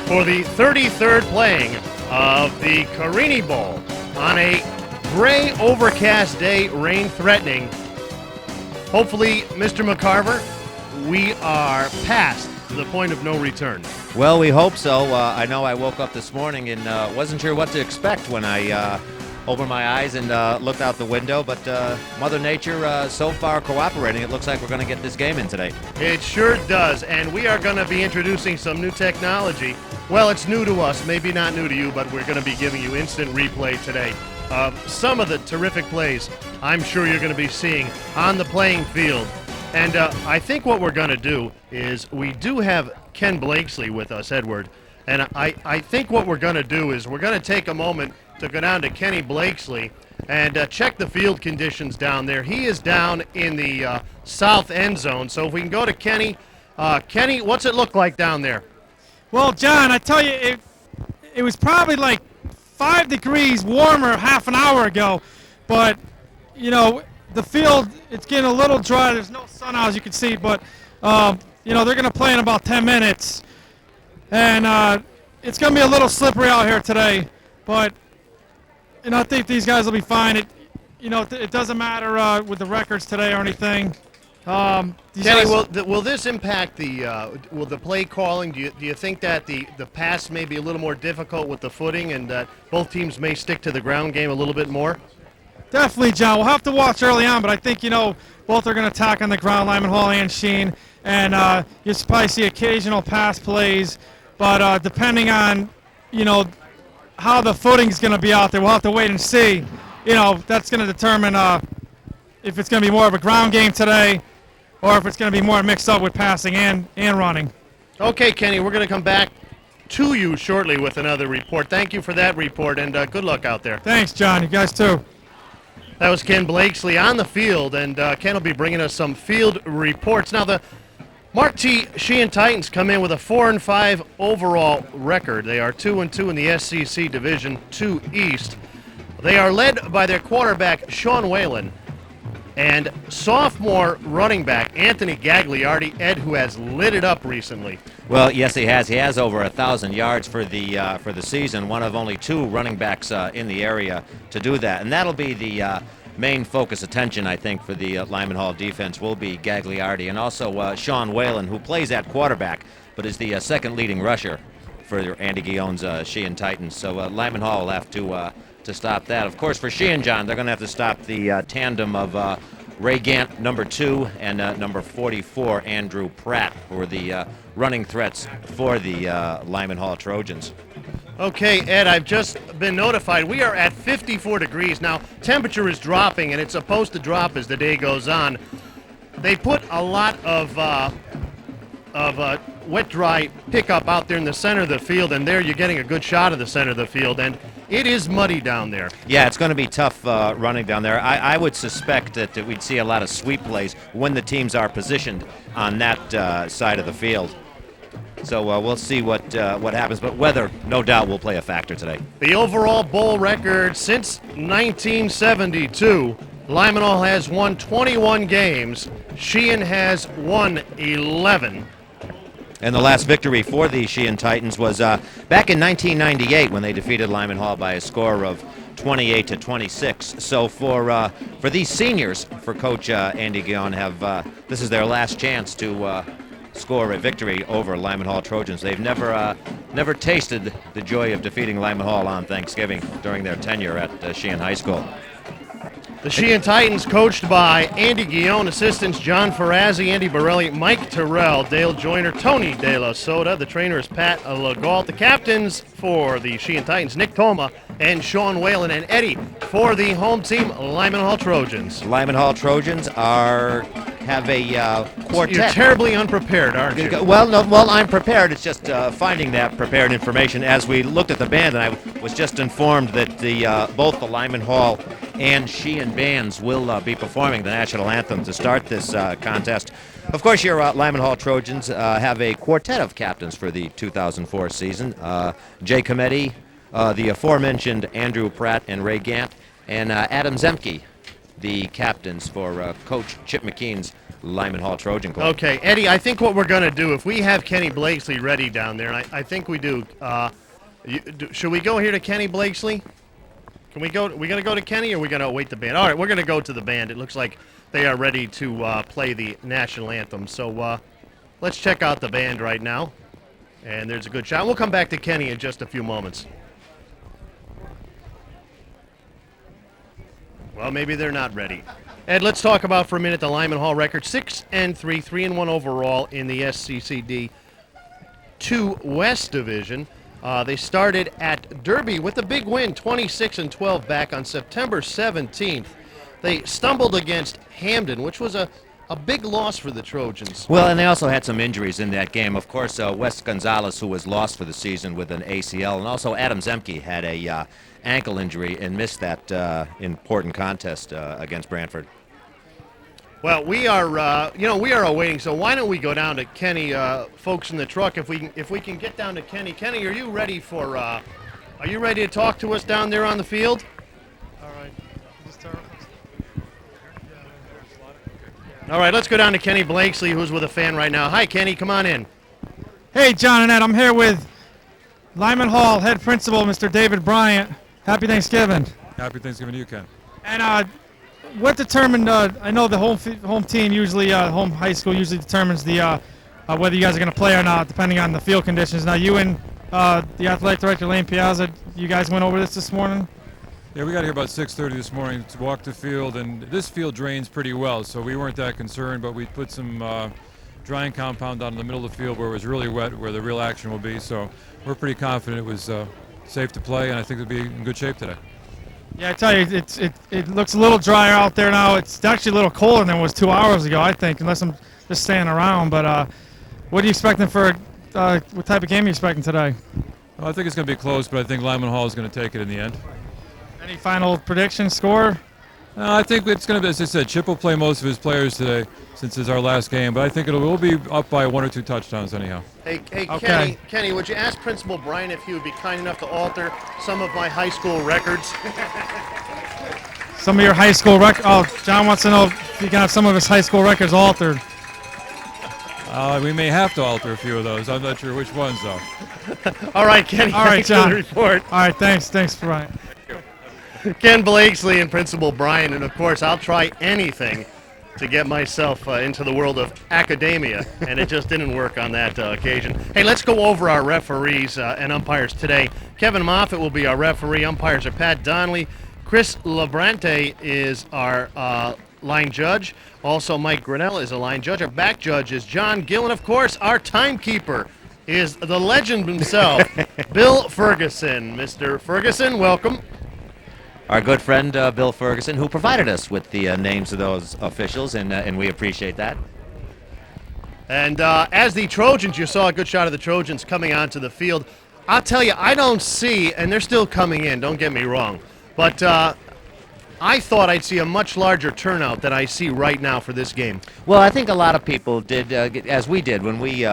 for the 33rd playing of the Carini Bowl on a gray, overcast day, rain threatening. Hopefully, Mr. McCarver, we are past the point of no return. Well, we hope so. I know I woke up this morning and wasn't sure what to expect when I opened my eyes and looked out the window, but Mother Nature so far cooperating. It looks like we're going to get this game in today. It sure does, and we are going to be introducing some new technology. Well, it's new to us, maybe not new to you, but we're going to be giving you instant replay today. Some of the terrific plays I'm sure you're going to be seeing on the playing field. And I think what we're going to do is we do have Ken Blakesley with us, Edward. And I think what we're going to do is we're going to take a moment to go down to Kenny Blakesley and check the field conditions down there. He is down in the south end zone. So if we can go to Kenny. Kenny, what's it look like down there? Well, John, I tell you, it was probably like 5 degrees warmer half an hour ago. But, you know, the field, it's getting a little dry. There's no sun out, as you can see. But, you know, they're going to play in about 10 minutes. And it's going to be a little slippery out here today. But, you know, I think these guys will be fine. It doesn't matter with the records today or anything. Kenny, will this impact the play calling? Do you think that the pass may be a little more difficult with the footing and that both teams may stick to the ground game a little bit more? Definitely, John. We'll have to watch early on, but I think, you know, both are going to attack on the ground, Lyman Hall and Sheen, and you'll probably see occasional pass plays, but depending on, you know, how the footing's going to be out there, we'll have to wait and see. You know, that's going to determine if it's going to be more of a ground game today or if it's going to be more mixed up with passing and running. Okay, Kenny, we're going to come back to you shortly with another report. Thank you for that report, and good luck out there. Thanks, John. You guys too. That was Ken Blakesley on the field, and Ken will be bringing us some field reports. Now, the Mark T. Sheehan Titans come in with a 4-5 overall record. They are 2-2 in the SEC Division II East. They are led by their quarterback, Sean Whalen, and sophomore running back, Anthony Gagliardi, Ed, who has lit it up recently. Well, yes, he has. He has over 1,000 yards for the season. One of only 2 running backs in the area to do that, and that'll be the main focus attention, I think, for the Lyman Hall defense will be Gagliardi and also Sean Whalen, who plays at quarterback, but is the second leading rusher for Andy Guillon's Sheehan Titans. So Lyman Hall will have to stop that. Of course, for Sheehan, John, they're going to have to stop the tandem of Ray Gant, number 2, and number 44, Andrew Pratt, who are the running threats for the Lyman Hall Trojans. Okay, Ed, I've just been notified. We are at 54 degrees. Now, temperature is dropping, and it's supposed to drop as the day goes on. They put a lot of wet, dry pickup out there in the center of the field, and there you're getting a good shot of the center of the field, and it is muddy down there. Yeah, it's going to be tough running down there. I would suspect that we'd see a lot of sweep plays when the teams are positioned on that side of the field. So we'll see what happens, but weather, no doubt, will play a factor today. The overall bowl record since 1972, Lyman Hall has won 21 games. Sheehan has won 11. And the last victory for the Sheehan Titans was back in 1998 when they defeated Lyman Hall by a score of 28-26. So for these seniors, for Coach Andy Guillon, this is their last chance to score a victory over Lyman Hall Trojans. They've never tasted the joy of defeating Lyman Hall on Thanksgiving during their tenure at Sheehan High School. The Sheehan Titans, coached by Andy Guillon, assistants John Ferrazzi, Andy Borelli, Mike Terrell, Dale Joyner, Tony De La Soda. The trainer is Pat Legault. The captains for the Sheehan Titans, Nick Toma and Sean Whalen, and Eddie for the home team, Lyman Hall Trojans. Lyman Hall Trojans have a quartet. You're terribly unprepared, aren't you? Well, I'm prepared. It's just finding that prepared information. As we looked at the band, and I was just informed that both the Lyman Hall and Sheehan bands will be performing the national anthem to start this contest. Of course, your Lyman Hall Trojans have a quartet of captains for the 2004 season. Jay Cometti, the aforementioned Andrew Pratt and Ray Gant, and Adam Zemke, the captains for Coach Chip McKean's Lyman Hall Trojan Club. Okay, Eddie, I think what we're going to do, if we have Kenny Blakesley ready down there, and I think we do, should we go here to Kenny Blakesley? Can we go? We going to go to Kenny, or are we going to wait the band? All right, we're going to go to the band. It looks like they are ready to play the national anthem. So let's check out the band right now. And there's a good shot. We'll come back to Kenny in just a few moments. Well, maybe they're not ready. Ed, let's talk about for a minute the Lyman Hall record. 6-3, 3-1 overall in the SCCD 2 West Division. They started at Derby with a big win, 26-12 back on September 17th. They stumbled against Hamden, which was a big loss for the Trojans. Well, and they also had some injuries in that game. Of course, Wes Gonzalez, who was lost for the season with an ACL, and also Adam Zemke had a ankle injury and missed that important contest against Brantford. Well, we are, we are awaiting. So why don't we go down to Kenny, folks in the truck? If we can get down to Kenny. Kenny, are you ready for? Are you ready to talk to us down there on the field? All right. All right, let's go down to Kenny Blakesley, who's with a fan right now. Hi, Kenny, come on in. Hey, John and Ed, I'm here with Lyman Hall head principal, Mr. David Bryant. Happy Thanksgiving. Happy Thanksgiving to you, Ken. And what determined? I know the home team usually, home high school usually determines the whether you guys are going to play or not, depending on the field conditions. Now, you and the athletic director Lane Piazza, you guys went over this morning. Yeah, we got here about 6:30 this morning to walk the field, and this field drains pretty well, so we weren't that concerned, but we put some drying compound down in the middle of the field where it was really wet, where the real action will be, so we're pretty confident it was safe to play, and I think it'll be in good shape today. Yeah, I tell you, it looks a little drier out there now. It's actually a little colder than it was 2 hours ago, I think, unless I'm just staying around. But what are you expecting for, what type of game are you expecting today? Well, I think it's going to be close, but I think Lyman Hall is going to take it in the end. Any final prediction, score? I think it's going to be, as I said, Chip will play most of his players today since it's our last game, but I think we'll be up by 1 or 2 touchdowns anyhow. Hey, Okay. Kenny, would you ask Principal Brian if he would be kind enough to alter some of my high school records? Some of your high school records. Oh, John wants to know if you can have some of his high school records altered. We may have to alter a few of those. I'm not sure which ones, though. All right, Kenny, All right, thanks for John. the report. All right, thanks, Brian. Ken Blakesley and Principal Brian, and of course, I'll try anything to get myself into the world of academia, and it just didn't work on that occasion. Hey, let's go over our referees and umpires today. Kevin Moffitt will be our referee. Umpires are Pat Donnelly. Chris Labrante is our line judge. Also, Mike Grinnell is a line judge. Our back judge is John Gill, and of course, our timekeeper is the legend himself, Bill Ferguson. Mr. Ferguson, welcome. Our good friend Bill Ferguson, who provided us with the names of those officials, and we appreciate that. And as the Trojans, you saw a good shot of the Trojans coming onto the field. I'll tell you, I don't see, and they're still coming in, don't get me wrong, but I thought I'd see a much larger turnout than I see right now for this game. Well, I think a lot of people did, as we did when we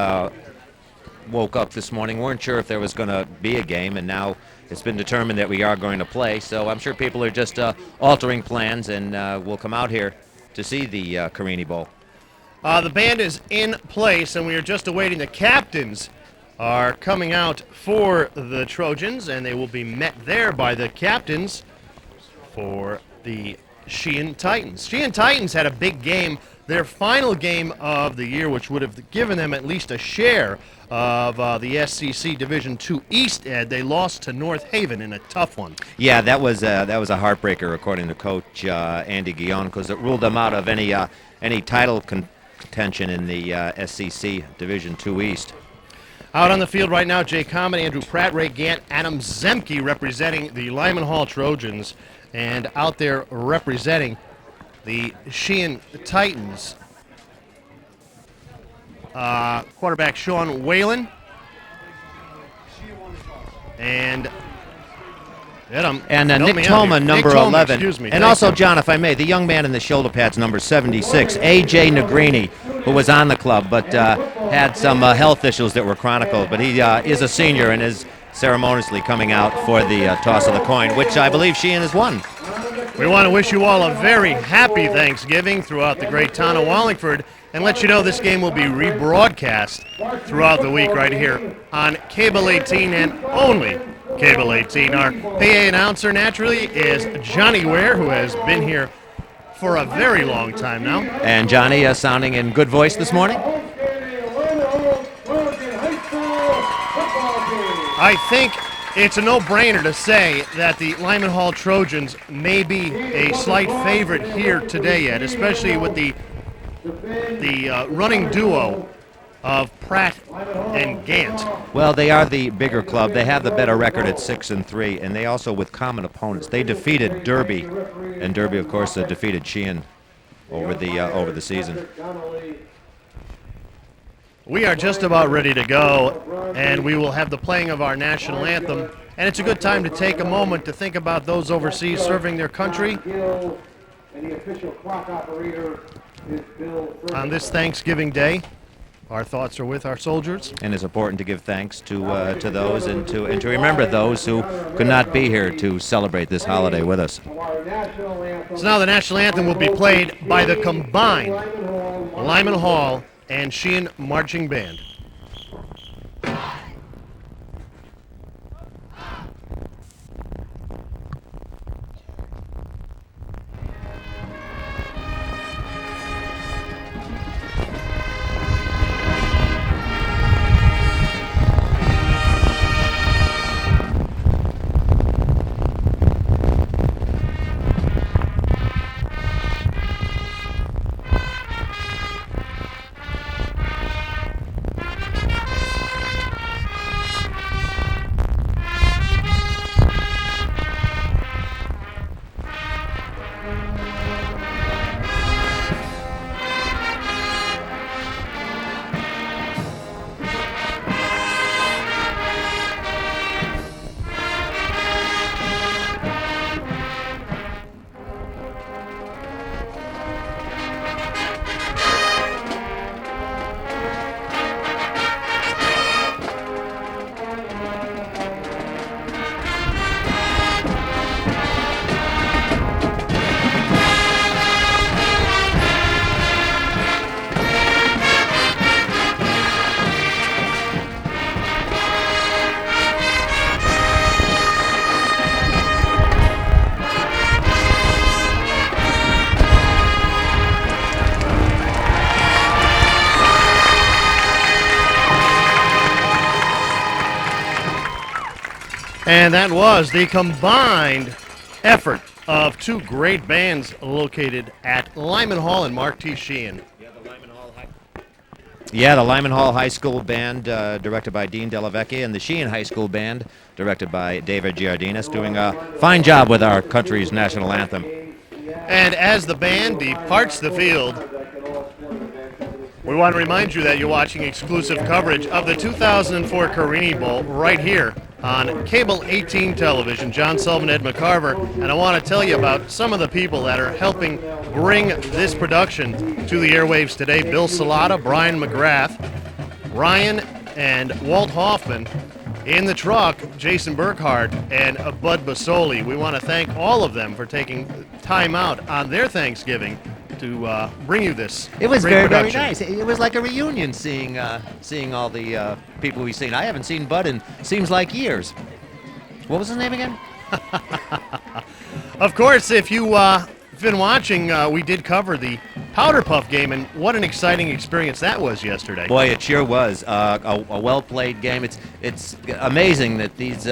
woke up this morning, weren't sure if there was going to be a game, and now it's been determined that we are going to play, so I'm sure people are just altering plans, and will come out here to see the Carini Bowl. The band is in place, and we are just awaiting. The captains are coming out for the Trojans, and they will be met there by the captains for the Sheehan Titans. Sheehan Titans had a big game, their final game of the year, which would have given them at least a share of the SCC Division II East. Ed, they lost to North Haven in a tough one. Yeah, that was a heartbreaker, according to Coach Andy Guillon, because it ruled them out of any title contention in the SCC Division II East. Out on the field right now, Jay Common, Andrew Pratt, Ray Gant, Adam Zemke representing the Lyman Hall Trojans, and out there representing the Sheehan Titans. Quarterback Sean Whalen. And Nick Toma, number Nick Toma, 11. excuse me. And Thank also, you. John, if I may, the young man in the shoulder pads, number 76, A.J. Negrini, who was on the club but had some health issues that were chronicled. But he is a senior and is ceremoniously coming out for the toss of the coin, which I believe Sheehan has won. We want to wish you all a very happy Thanksgiving throughout the great town of Wallingford. and let you know this game will be rebroadcast throughout the week right here on Cable 18 and only Cable 18. Our PA announcer, naturally, is Johnny Ware, who has been here for a very long time now. And Johnny sounding in good voice this morning. I think it's a no-brainer to say that the Lyman Hall Trojans may be a slight favorite here today yet, especially with the running duo of Pratt and Gant. Well, they are the bigger club. They have the better record at 6-3, and they also, with common opponents, they defeated Derby, and Derby, of course, defeated Sheehan over the season. We are just about ready to go, and we will have the playing of our national anthem. And it's a good time to take a moment to think about those overseas serving their country on this Thanksgiving Day. Our thoughts are with our soldiers. And it's important to give thanks to those and to remember those who could not be here to celebrate this holiday with us. So now the national anthem will be played by the combined Lyman Hall and Sheehan Marching Band. And that was the combined effort of two great bands located at Lyman Hall and Mark T. Sheehan. Yeah, the Lyman Hall High School Band, directed by Dean Delavecchia, and the Sheehan High School Band, directed by David Giardinas, doing a fine job with our country's national anthem. And as the band departs the field, we want to remind you that you're watching exclusive coverage of the 2004 Carini Bowl right here on Cable 18 television. John Sullivan, Ed McCarver, and I want to tell you about some of the people that are helping bring this production to the airwaves today. Bill Salata, Brian McGrath, Ryan and Walt Hoffman. In the truck, Jason Burkhardt and Bud Basoli. We want to thank all of them for taking time out on their Thanksgiving to bring you this. It was great very, production. very nice. It was like a reunion seeing all the people we've seen. I haven't seen Bud in seems like years. What was his name again? Of course, if you've been watching, we did cover the Powder Puff game, and what an exciting experience that was yesterday. Boy, it sure was. A well-played game. It's amazing that these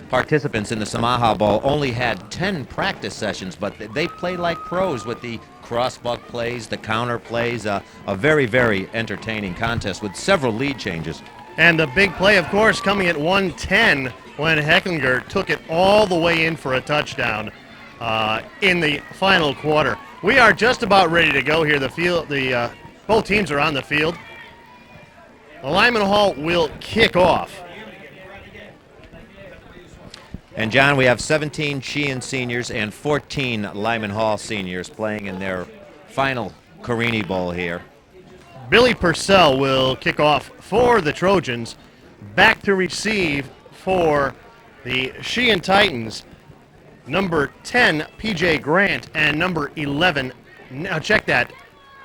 participants in the Samaha Bowl only had 10 practice sessions, but they played like pros with the crossbuck plays, the counter plays, a very, very entertaining contest with several lead changes. And the big play, of course, coming at 110 when Hecklinger took it all the way in for a touchdown in the final quarter. We are just about ready to go here. Both teams are on the field. Lyman Hall will kick off. And John, we have 17 Sheehan seniors and 14 Lyman Hall seniors playing in their final Carini Bowl here. Billy Purcell will kick off for the Trojans. Back to receive for the Sheehan Titans, number 10, P.J. Grant, and number 11, now check that,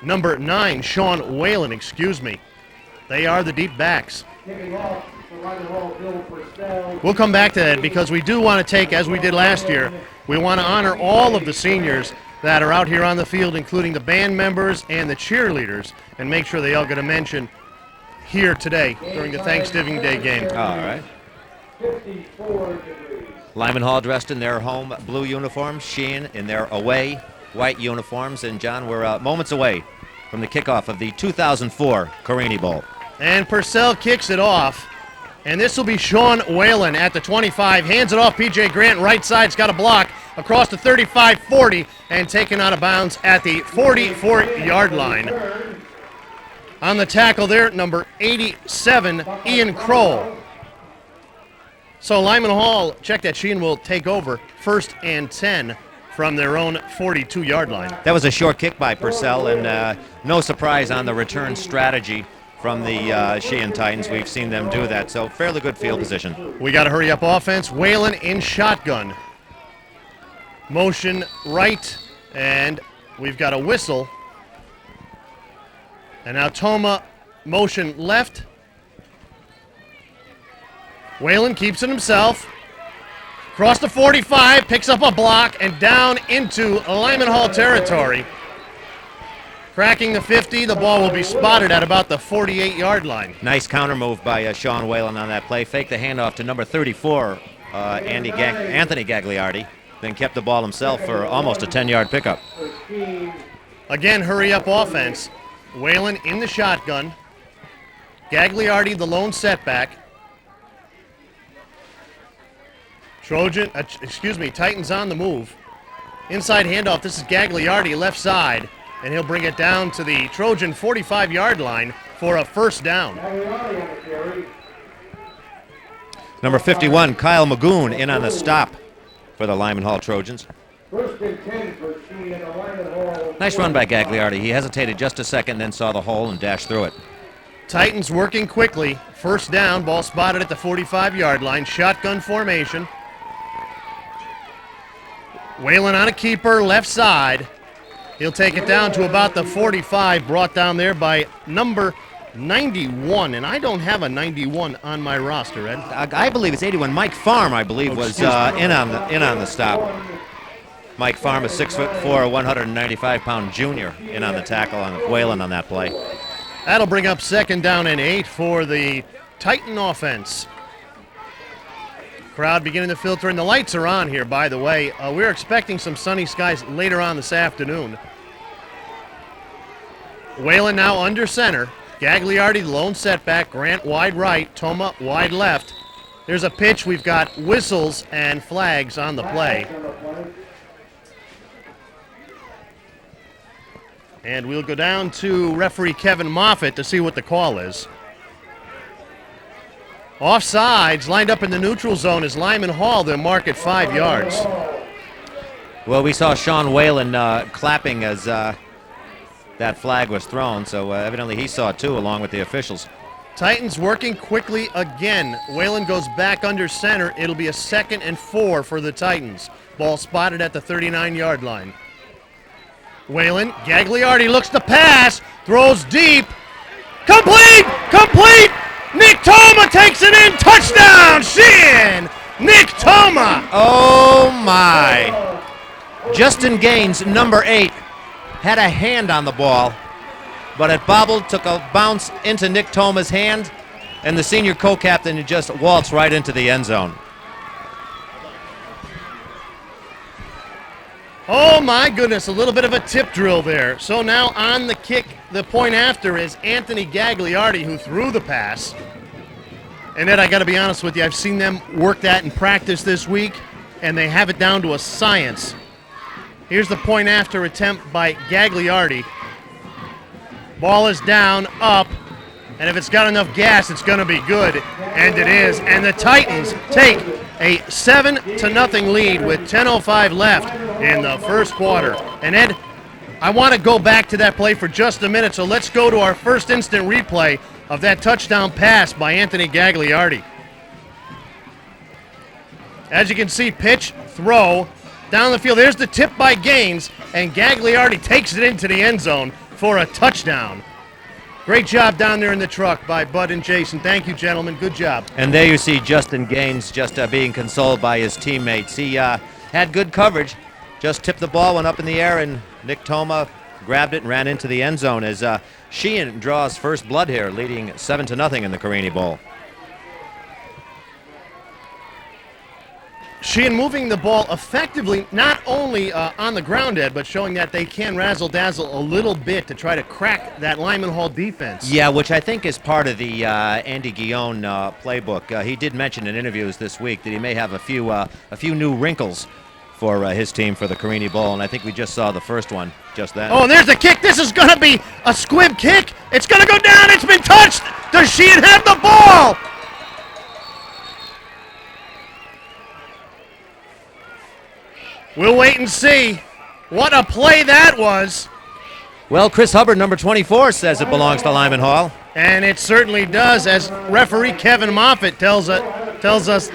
number 9, Sean Whalen, They are the deep backs. We'll come back to that because we do want to take, as we did last year, we want to honor all of the seniors that are out here on the field, including the band members and the cheerleaders, and make sure they all get a mention here today during the Thanksgiving Day game. All right. Lyman Hall dressed in their home blue uniforms, Sheehan in their away white uniforms, and John, we're moments away from the kickoff of the 2004 Carini Bowl. And Purcell kicks it off, and this will be Sean Whalen at the 25, hands it off P.J. Grant, right side's got a block, across the 35-40, and taken out of bounds at the 44-yard line. On the tackle there, number 87, Ian Kroll. So Lyman Hall, check that, Sheehan will take over 1st and 10 from their own 42-yard line. That was a short kick by Purcell, and no surprise on the return strategy from the Sheehan Titans. We've seen them do that, so fairly good field position. We got to hurry up offense. Whalen in shotgun. Motion right, and we've got a whistle. And now Toma motion left. Whalen keeps it himself. Across the 45, picks up a block, and down into Lyman Hall territory. Cracking the 50, the ball will be spotted at about the 48-yard line. Nice counter move by Sean Whalen on that play. Faked the handoff to number 34, Anthony Gagliardi, then kept the ball himself for almost a 10-yard pickup. Again, hurry up offense. Whalen in the shotgun. Gagliardi the lone setback. Titans on the move. Inside handoff, this is Gagliardi left side, and he'll bring it down to the Trojan 45-yard line for a first down. Number 51, Kyle Magoon, in on the stop for the Lyman Hall Trojans. Nice run by Gagliardi. He hesitated just a second, then saw the hole and dashed through it. Titans working quickly. First down, ball spotted at the 45-yard line. Shotgun formation. Whalen on a keeper, left side. He'll take it down to about the 45, brought down there by number 91, and I don't have a 91 on my roster, Ed. I believe it's 81. Mike Farm, I believe, was in on the stop. Mike Farm, a 6'4", 195-pound junior, in on the tackle on Whalen on that play. That'll bring up 2nd down and 8 for the Titan offense. Crowd beginning to filter in. The lights are on here, by the way. We're expecting some sunny skies later on this afternoon. Whalen now under center. Gagliardi, lone setback. Grant wide right. Toma wide left. There's a pitch. We've got whistles and flags on the play. And we'll go down to referee Kevin Moffitt to see what the call is. Offsides, lined up in the neutral zone is Lyman Hall. They'll mark at 5 yards. Well, we saw Sean Whalen clapping as that flag was thrown, so evidently he saw it too, along with the officials. Titans working quickly again. Whalen goes back under center. It'll be a 2nd and 4 for the Titans. Ball spotted at the 39-yard line. Whalen, Gagliardi looks to pass, throws deep. Complete! Nick Toma takes it in, touchdown, Sheehan! Nick Toma! Oh my! Justin Gaines, number 8, had a hand on the ball, but it bobbled, took a bounce into Nick Toma's hand, and the senior co-captain just waltzed right into the end zone. Oh my goodness, a little bit of a tip drill there. So now on the kick, the point after is Anthony Gagliardi, who threw the pass. And Ed, I got to be honest with you, I've seen them work that in practice this week, and they have it down to a science. Here's the point after attempt by Gagliardi. Ball is down, up, and if it's got enough gas, it's going to be good, and it is. And the Titans take a 7-0 lead with 10:05 left in the first quarter. And Ed, I want to go back to that play for just a minute, so let's go to our first instant replay of that touchdown pass by Anthony Gagliardi. As you can see, pitch, throw, down the field. There's the tip by Gaines, and Gagliardi takes it into the end zone for a touchdown. Great job down there in the truck by Bud and Jason. Thank you, gentlemen. Good job. And there you see Justin Gaines just being consoled by his teammates. He had good coverage, just tipped the ball, went up in the air, and Nick Toma grabbed it and ran into the end zone as Sheehan draws first blood here, leading 7-0 in the Carini Bowl. Sheehan moving the ball effectively, not only on the ground, Ed, but showing that they can razzle-dazzle a little bit to try to crack that Lyman Hall defense. Yeah, which I think is part of the Andy Guillon playbook. He did mention in interviews this week that he may have a few new wrinkles for his team for the Carini Bowl, and I think we just saw the first one just then. Oh, and there's the kick. This is going to be a squib kick. It's going to go down. It's been touched. Does Sheehan have the ball? We'll wait and see. What a play that was. Well, Chris Hubbard, number 24, says it belongs to Lyman Hall. And it certainly does, as referee Kevin Moffitt tells us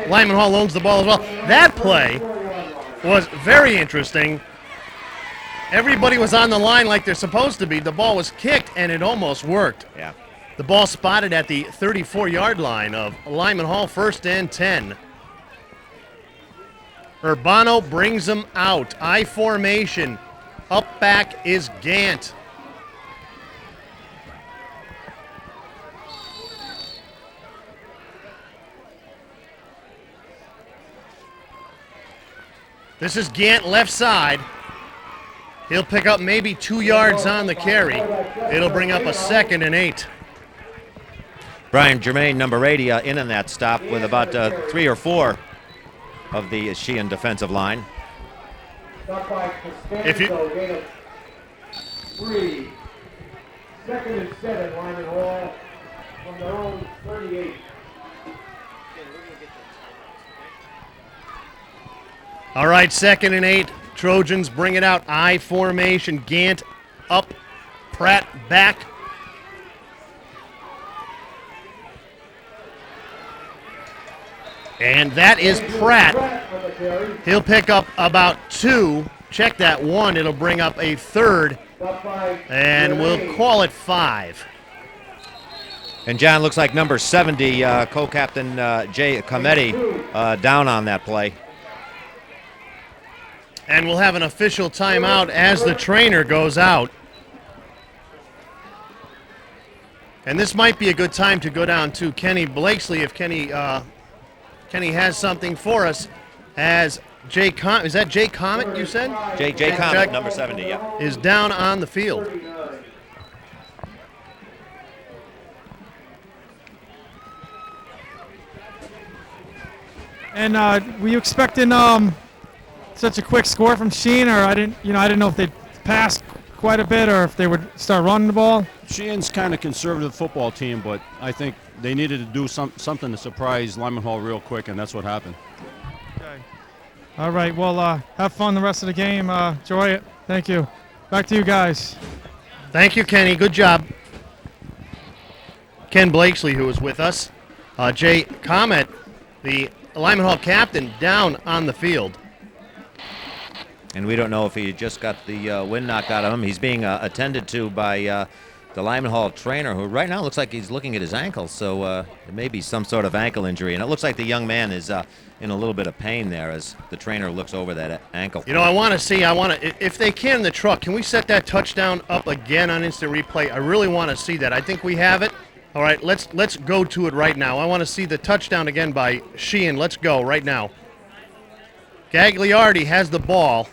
Lyman Hall owns the ball as well. That play was very interesting. Everybody was on the line like they're supposed to be. The ball was kicked, and it almost worked. Yeah. The ball spotted at the 34-yard line of Lyman Hall, 1st and 10. Urbano brings him out. I formation. Up back is Gant. This is Gant left side. He'll pick up maybe 2 yards on the carry. It'll bring up a 2nd and 8. Brian Germain, number 80, in on that stop with about 3 or 4 of the Sheehan defensive line. If you 3, 2nd and 7, Lyman Hall from their own 38. All right, 2nd and 8. Trojans bring it out. I formation. Gant up. Pratt back. And that is Pratt. He'll pick up about 2. Check that 1. It'll bring up a 3rd. And we'll call it 5. And John, looks like number 70, co-captain Jay Cometti, down on that play. And we'll have an official timeout as the trainer goes out. And this might be a good time to go down to Kenny Blakesley if Kenny has something for us. As Jay Comet, is that Jay Comet you said? Jay Comet, number 70, yeah. Is down on the field. And were you expecting such a quick score from Sheehan, or I didn't know if they'd pass quite a bit or if they would start running the ball? Sheehan's kind of conservative football team, but I think they needed to do something to surprise Lyman Hall real quick, and that's what happened. Okay. All right. Well, have fun the rest of the game. Enjoy it. Thank you. Back to you guys. Thank you, Kenny. Good job. Ken Blakesley, who was with us. Jay Comet, the Lyman Hall captain, down on the field. And we don't know if he just got the wind knocked out of him. He's being attended to by the Lyman Hall trainer, who right now looks like he's looking at his ankle, so it may be some sort of ankle injury. And it looks like the young man is in a little bit of pain there as the trainer looks over that ankle. You know, if they can in the truck, can we set that touchdown up again on instant replay? I really want to see that. I think we have it. All right, let's go to it right now. I want to see the touchdown again by Sheehan. Let's go right now. Gagliardi has the ball.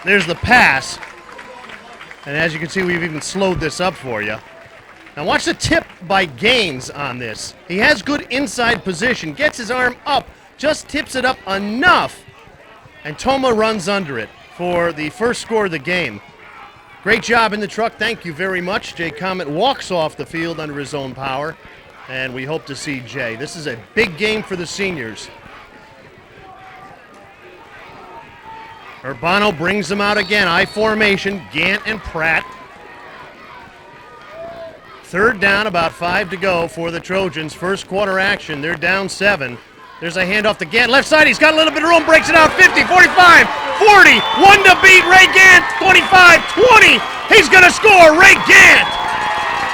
There's the pass. And as you can see, we've even slowed this up for you. Now watch the tip by Gaines on this. He has good inside position, gets his arm up, just tips it up enough, and Toma runs under it for the first score of the game. Great job in the truck. Thank you very much. Jay Comet walks off the field under his own power, and we hope to see Jay. This is a big game for the seniors. Urbano brings them out again. I formation, Gant and Pratt. 3rd down, about 5 to go for the Trojans. First quarter action. They're down 7. There's a handoff to Gant. Left side, he's got a little bit of room, breaks it out. 50, 45, 40. One to beat. Ray Gant, 25, 20. He's going to score. Ray Gant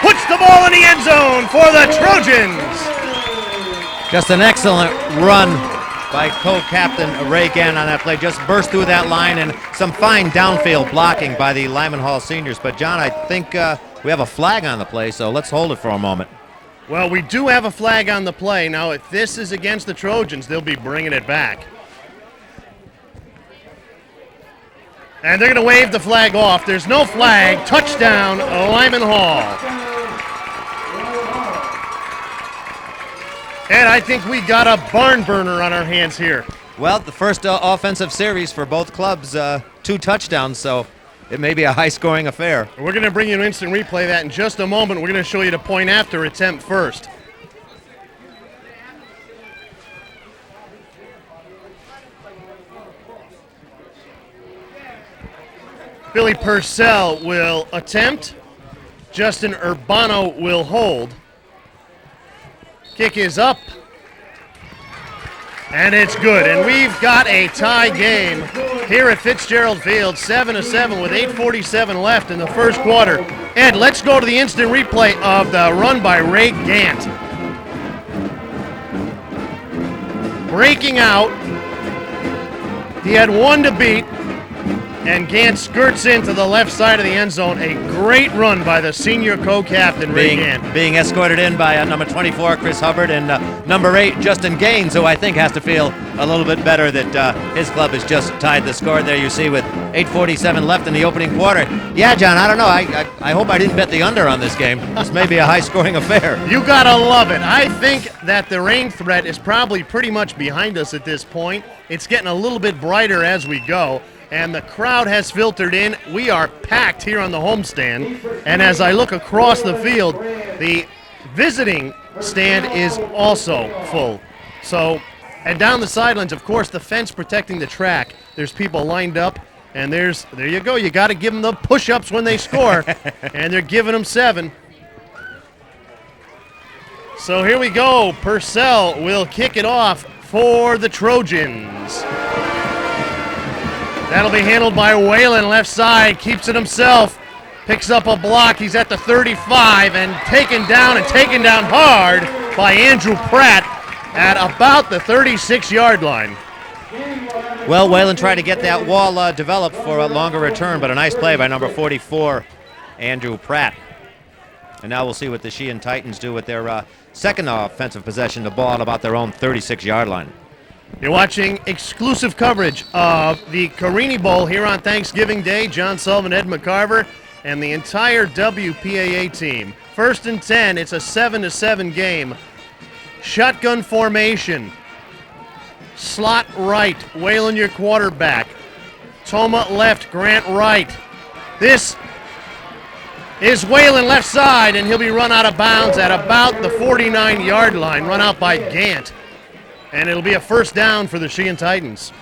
puts the ball in the end zone for the Trojans. Just an excellent run by co-captain Ray Gant on that play. Just burst through that line, and some fine downfield blocking by the Lyman Hall seniors. But, John, I think we have a flag on the play, so let's hold it for a moment. Well, we do have a flag on the play. Now, if this is against the Trojans, they'll be bringing it back. And they're going to wave the flag off. There's no flag. Touchdown, Lyman Hall. And I think we got a barn burner on our hands here. Well, the first offensive series for both clubs, 2 touchdowns, so it may be a high-scoring affair. We're going to bring you an instant replay of that in just a moment. We're going to show you the point after attempt first. Billy Purcell will attempt. Justin Urbano will hold. Kick is up. And it's good. And we've got a tie game here at Fitzgerald Field, 7-7 with 8:47 left in the first quarter. Ed, let's go to the instant replay of the run by Ray Gant. Breaking out. He had one to beat. And Gant skirts into the left side of the end zone. A great run by the senior co-captain, Ray Gant. Being escorted in by number 24, Chris Hubbard, and number 8, Justin Gaines, who I think has to feel a little bit better that his club has just tied the score there, you see, with 8:47 left in the opening quarter. Yeah, John, I don't know. I hope I didn't bet the under on this game. This may be a high-scoring affair. You gotta love it. I think that the rain threat is probably pretty much behind us at this point. It's getting a little bit brighter as we go. And the crowd has filtered in. We are packed here on the homestand. And as I look across the field, the visiting stand is also full. So, and down the sidelines, of course, the fence protecting the track. There's people lined up, and there you go. You got to give them the push-ups when they score, and they're giving them 7. So here we go. Purcell will kick it off for the Trojans. That'll be handled by Whalen, left side, keeps it himself, picks up a block. He's at the 35 and taken down hard by Andrew Pratt at about the 36-yard line. Well, Whalen tried to get that wall developed for a longer return, but a nice play by number 44, Andrew Pratt. And now we'll see what the Sheehan Titans do with their second offensive possession, the ball at about their own 36-yard line. You're watching exclusive coverage of the Carini Bowl here on Thanksgiving Day. John Sullivan, Ed McCarver, and the entire WPAA team. 1st and 10, it's a 7-7 game. Shotgun formation. Slot right, Whalen your quarterback. Toma left, Grant right. This is Whalen left side, and he'll be run out of bounds at about the 49-yard line, run out by Gant. And it'll be a first down for the Sheehan Titans.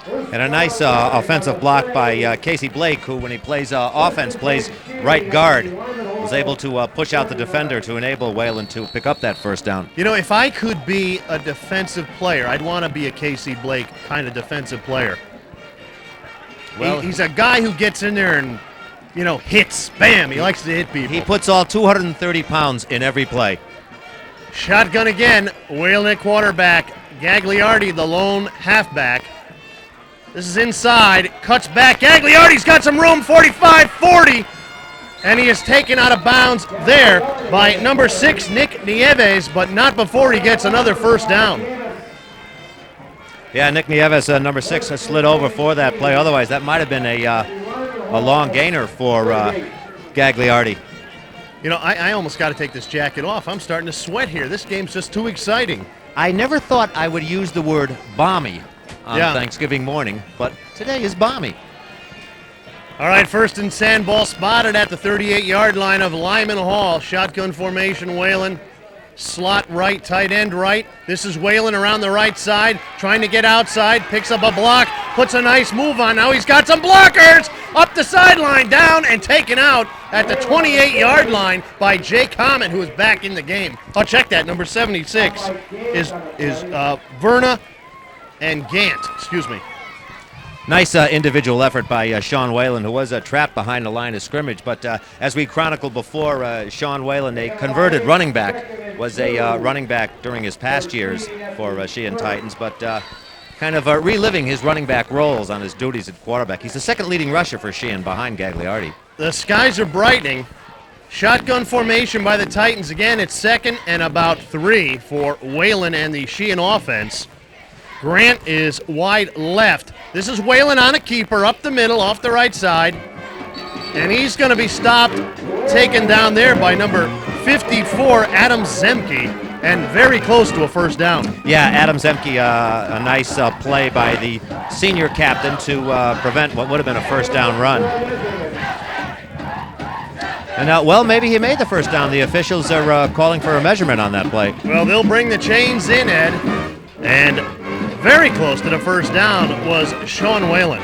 And a nice offensive block by Casey Blake, who, when he plays offense, plays right guard. Was able to push out the defender to enable Whalen to pick up that first down. You know, if I could be a defensive player, I'd want to be a Casey Blake kind of defensive player. Well, he's a guy who gets in there and, you know, hits. Bam! He likes to hit people. He puts all 230 pounds in every play. Shotgun again. Whalen at quarterback. Gagliardi, the lone halfback. This is inside. Cuts back. Gagliardi's got some room. 45, 40. And he is taken out of bounds there by number 6, Nick Nieves, but not before he gets another first down. Yeah, Nick Nieves, number 6, has slid over for that play. Otherwise, that might have been a long gainer for Gagliardi. You know, I almost got to take this jacket off. I'm starting to sweat here. This game's just too exciting. I never thought I would use the word balmy on Thanksgiving morning, but today is balmy. All right, 1st and 10, ball spotted at the 38-yard line of Lyman Hall. Shotgun formation, Whalen. Slot right, tight end right. This is Whalen around the right side, trying to get outside, picks up a block. puts a nice move on. Now he's got some blockers. Up the sideline, down and taken out at the 28-yard line by Jay Comet, who is back in the game. Oh, check that. Number 76 is Verna and Gant. Excuse me. Nice individual effort by Sean Whalen, who was trapped behind the line of scrimmage. But as we chronicled before, Sean Whalen, a converted running back, was a running back during his past years for Sheehan Titans, but kind of reliving his running back roles on his duties at quarterback. He's the second leading rusher for Sheehan behind Gagliardi. The skies are brightening. Shotgun formation by the Titans. Again, it's 2nd and about 3 for Whalen and the Sheehan offense. Grant is wide left. This is Whalen on a keeper, up the middle, off the right side. And he's going to be stopped, taken down there by number 54, Adam Zemke, and very close to a first down. Yeah, Adam Zemke, a nice play by the senior captain to prevent what would have been a first down run. And well, maybe he made the first down. The officials are calling for a measurement on that play. Well, they'll bring the chains in, Ed, and very close to the first down was Sean Whalen.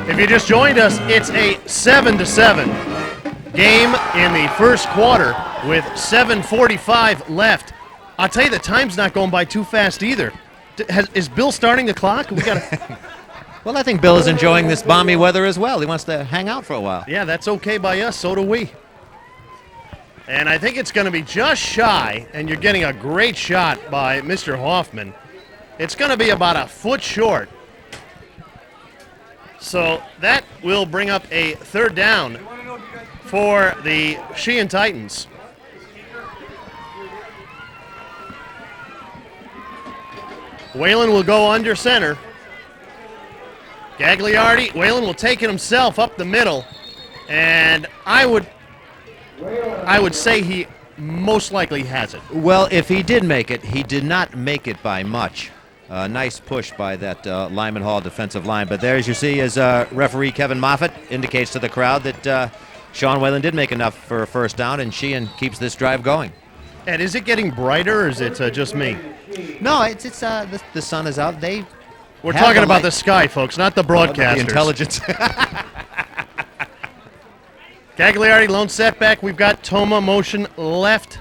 If you just joined us, it's a 7-7 game in the first quarter with 7:45 left. I'll tell you, the time's not going by too fast either. Is Bill starting the clock? We got. Well, I think Bill is enjoying this balmy weather as well. He wants to hang out for a while. Yeah, that's okay by us. So do we. And I think it's going to be just shy, and you're getting a great shot by Mr. Hoffman. It's going to be about a foot short. So that will bring up a third down for the Sheehan Titans. Whalen will go under center. Gagliardi, Whalen will take it himself up the middle. And I would say he most likely has it. Well, if he did make it, he did not make it by much. Nice push by that Lyman Hall defensive line. But there, as you see, as referee Kevin Moffitt indicates to the crowd that Sean Whalen did make enough for a first down, and Sheehan keeps this drive going. And is it getting brighter, or is it just me? No, it's the sun is out. We're talking about the sky, folks, not the broadcasters. The intelligence. Gagliardi, lone setback. We've got Toma motion left.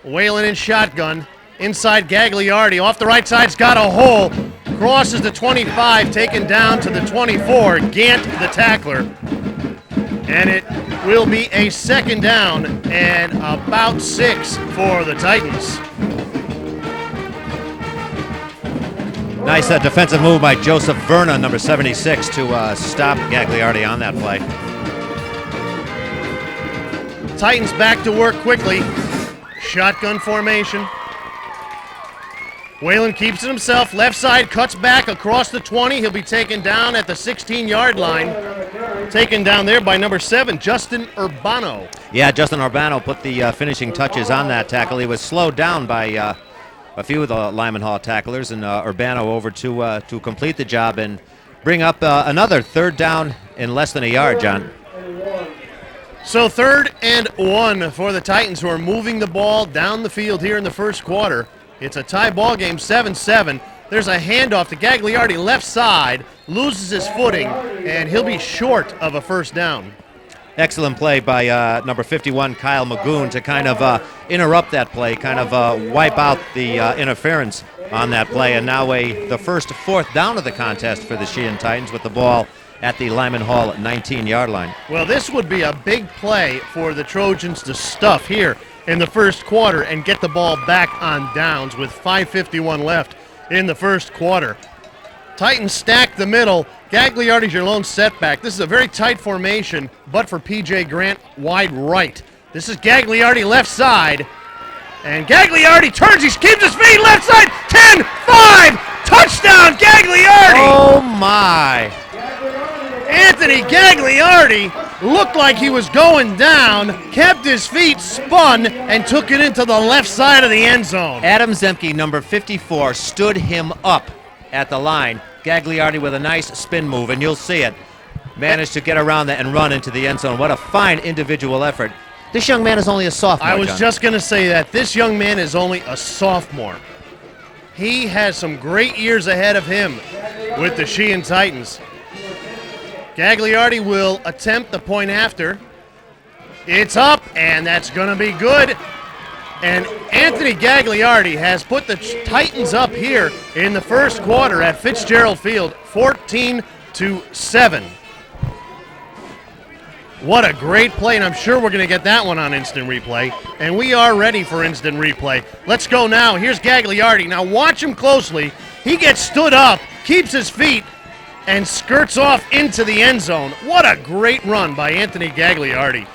Whalen in shotgun. Inside Gagliardi. Off the right side's got a hole. Crosses the 25, taken down to the 24. Gant, the tackler. And it will be a second down and about 6 for the Titans. Nice defensive move by Joseph Verna, number 76, to stop Gagliardi on that play. Titans back to work quickly. Shotgun formation. Whalen keeps it himself. Left side, cuts back across the 20. He'll be taken down at the 16-yard line. Taken down there by number 7, Justin Urbano. Yeah, Justin Urbano put the finishing touches on that tackle. He was slowed down by a few of the Lyman Hall tacklers, and Urbano over to complete the job and bring up another third down in less than a yard, John. So 3rd and 1 for the Titans, who are moving the ball down the field here in the first quarter. It's a tie ball game, 7-7. There's a handoff to Gagliardi left side, loses his footing, and he'll be short of a first down. Excellent play by number 51, Kyle Magoon, to kind of interrupt that play, kind of wipe out the interference on that play, and now the first 4th down of the contest for the Sheehan Titans with the ball at the Lyman Hall 19-yard line. Well, this would be a big play for the Trojans to stuff here in the first quarter and get the ball back on downs with 5:51 left in the first quarter. Titans stack the middle. Gagliardi's your lone setback. This is a very tight formation, but for P.J. Grant, wide right. This is Gagliardi left side. And Gagliardi turns, he keeps his feet left side, 10-5, touchdown Gagliardi! Oh my! Anthony Gagliardi looked like he was going down, kept his feet, spun, and took it into the left side of the end zone. Adam Zemke, number 54, stood him up at the line. Gagliardi with a nice spin move, and you'll see it. Managed to get around that and run into the end zone. What a fine individual effort. This young man is only a sophomore, I was John. just going to say that. This young man is only a sophomore. He has some great years ahead of him with the Sheehan Titans. Gagliardi will attempt the point after. It's up, and that's going to be good. And Anthony Gagliardi has put the Titans up here in the first quarter at Fitzgerald Field, 14-7. What a great play, and I'm sure we're going to get that one on instant replay. And we are ready for instant replay. Let's go now. Here's Gagliardi. Now watch him closely. He gets stood up, keeps his feet, and skirts off into the end zone. What a great run by Anthony Gagliardi.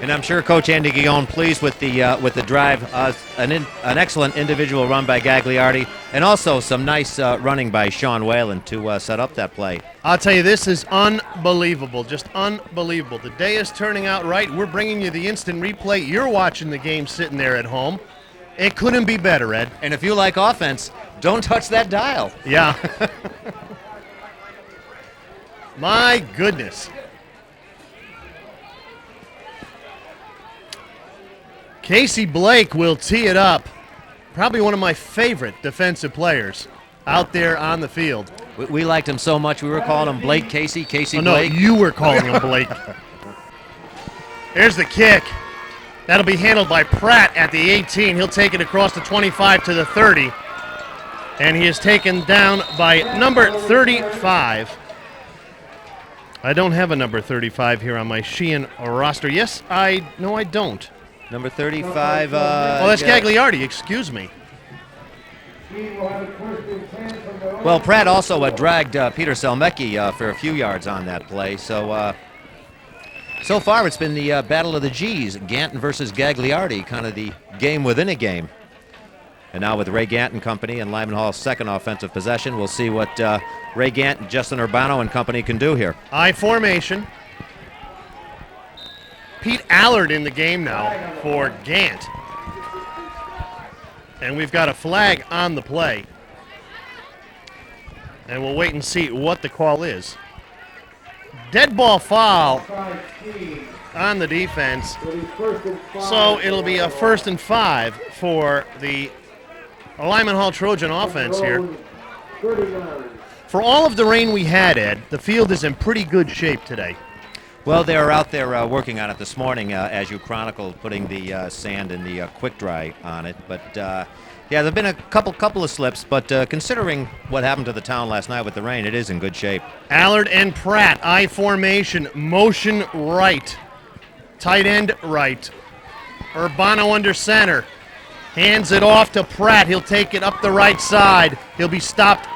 And I'm sure Coach Andy Guillon pleased with the drive. An excellent individual run by Gagliardi, and also some nice running by Sean Whalen to set up that play. I'll tell you, this is unbelievable, just unbelievable. The day is turning out right. We're bringing you the instant replay. You're watching the game sitting there at home. It couldn't be better, Ed. And if you like offense, don't touch that dial. Yeah. My goodness. Casey Blake will tee it up. Probably one of my favorite defensive players out there on the field. We liked him so much, we were calling him Blake Casey, Oh, no, Blake. you were calling him Blake. Here's the kick. That'll be handled by Pratt at the 18. He'll take it across the 25 to the 30. And he is taken down by number 35. I don't have a number 35 here on my Sheehan roster. Yes, I don't. Number 35. That's Gagliardi, excuse me. Well, Pratt also dragged Peter Selmecki for a few yards on that play. So far it's been the battle of the G's, Gant versus Gagliardi, kind of the game within a game. And now with Ray Gant and company and Lyman Hall's second offensive possession, we'll see what Ray Gant and Justin Urbano and company can do here. I formation. Pete Allard in the game now for Gant. And we've got a flag on the play. And we'll wait and see what the call is. Dead ball foul on the defense. So it'll be a 1st and 5 for the Lyman Hall Trojan offense here. For all of the rain we had, Ed, the field is in pretty good shape today. Well, they were out there working on it this morning, as you chronicled, putting the sand and the quick dry on it. But yeah, there've been a couple of slips. But considering what happened to the town last night with the rain, it is in good shape. Allard and Pratt, I formation, motion right, tight end right. Urbano under center, hands it off to Pratt. He'll take it up the right side. He'll be stopped.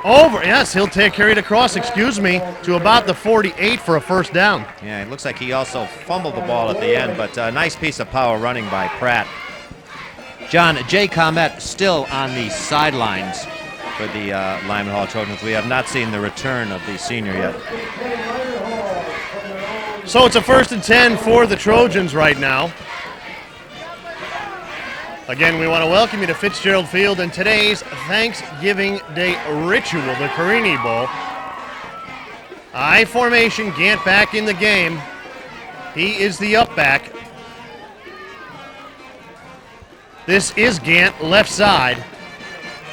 Over, yes, he'll carry it across, to about the 48 for a 1st down. Yeah, it looks like he also fumbled the ball at the end, but a nice piece of power running by Pratt. John, Jay Comet still on the sidelines for the Lyman Hall Trojans. We have not seen the return of the senior yet. So it's a 1st and 10 for the Trojans right now. Again, we want to welcome you to Fitzgerald Field and today's Thanksgiving Day ritual, the Carini Bowl. I formation, Gant back in the game. He is the up back. This is Gant, left side,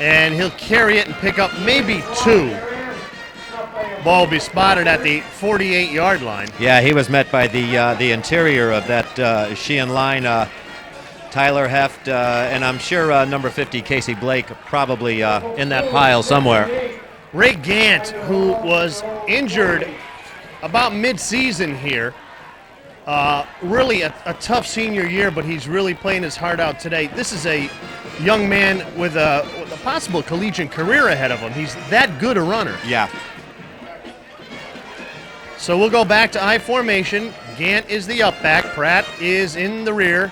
and he'll carry it and pick up maybe 2. Ball will be spotted at the 48-yard line. Yeah, he was met by the interior of that Sheehan line. Tyler Heft, and I'm sure number 50, Casey Blake, probably in that pile somewhere. Ray Gant, who was injured about mid-season here. Really a tough senior year, but he's really playing his heart out today. This is a young man with a possible collegiate career ahead of him. He's that good a runner. Yeah. So we'll go back to I formation. Gant is the up back. Pratt is in the rear.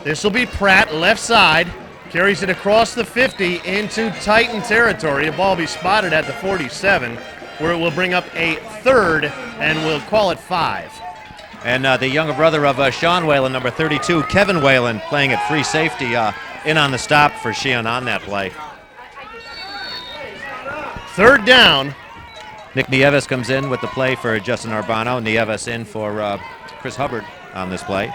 This will be Pratt, left side, carries it across the 50 into Titan territory. The ball will be spotted at the 47, where it will bring up a 3rd, and we'll call it 5. And the younger brother of Sean Whalen, number 32, Kevin Whalen, playing at free safety, in on the stop for Sheehan on that play. 3rd down. Nick Nieves comes in with the play for Justin Urbano. Nieves in for Chris Hubbard on this play.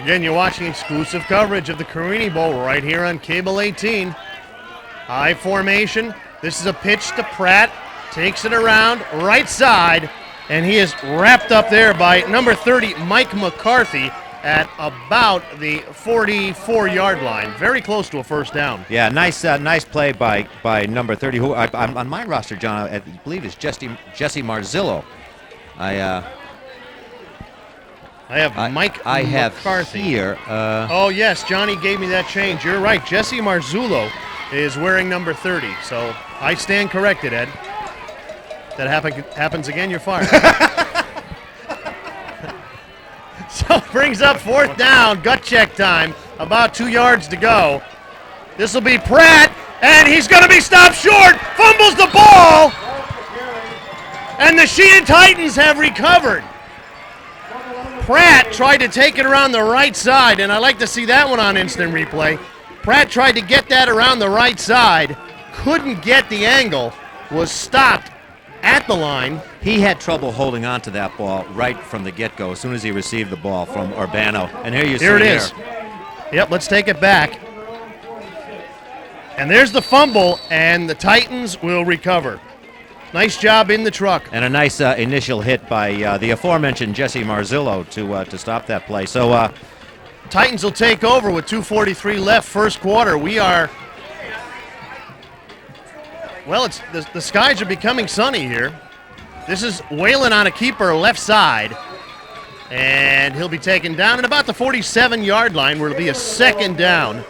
Again, you're watching exclusive coverage of the Carini Bowl right here on Cable 18. High formation. This is a pitch to Pratt. Takes it around, right side, and he is wrapped up there by number 30, Mike McCarthy, at about the 44-yard line. Very close to a first down. Yeah, nice play by number 30, who on my roster, John, I believe is Jesse Marzillo. I have Mike have McCarthy here. Oh, yes, Johnny gave me that change. You're right. Jesse Marzullo is wearing number 30. So I stand corrected, Ed. That happens again, you're fired. So brings up fourth down, gut check time. About 2 yards to go. This will be Pratt, and he's going to be stopped short. Fumbles the ball. And the Sheehan Titans have recovered. Pratt tried to take it around the right side, and I like to see that one on instant replay. Pratt tried to get that around the right side, couldn't get the angle, was stopped at the line. He had trouble holding on to that ball right from the get-go as soon as he received the ball from Urbano. And here you see it is. Yep, let's take it back. And there's the fumble, and the Titans will recover. Nice job in the truck. And a nice initial hit by the aforementioned Jesse Marzillo to stop that play. So Titans will take over with 2:43 left, first quarter. We are, well, it's the skies are becoming sunny here. This is Whalen on a keeper left side. And he'll be taken down at about the 47-yard line, where it'll be a second down.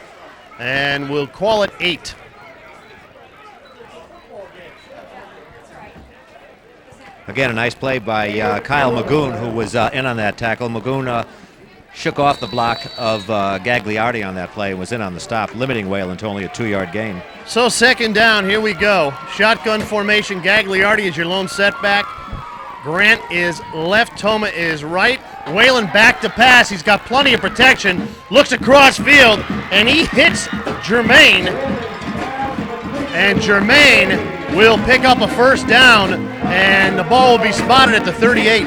And we'll call it 8. again, a nice play by Kyle Magoon, who was in on that tackle. Magoon shook off the block of Gagliardi on that play and was in on the stop, limiting Whalen to only a 2-yard gain. So second down, here we go. Shotgun formation, Gagliardi is your lone setback. Grant is left, Toma is right. Whalen back to pass, he's got plenty of protection, looks across field, and he hits Jermaine. And Jermaine will pick up a first down, and the ball will be spotted at the 38.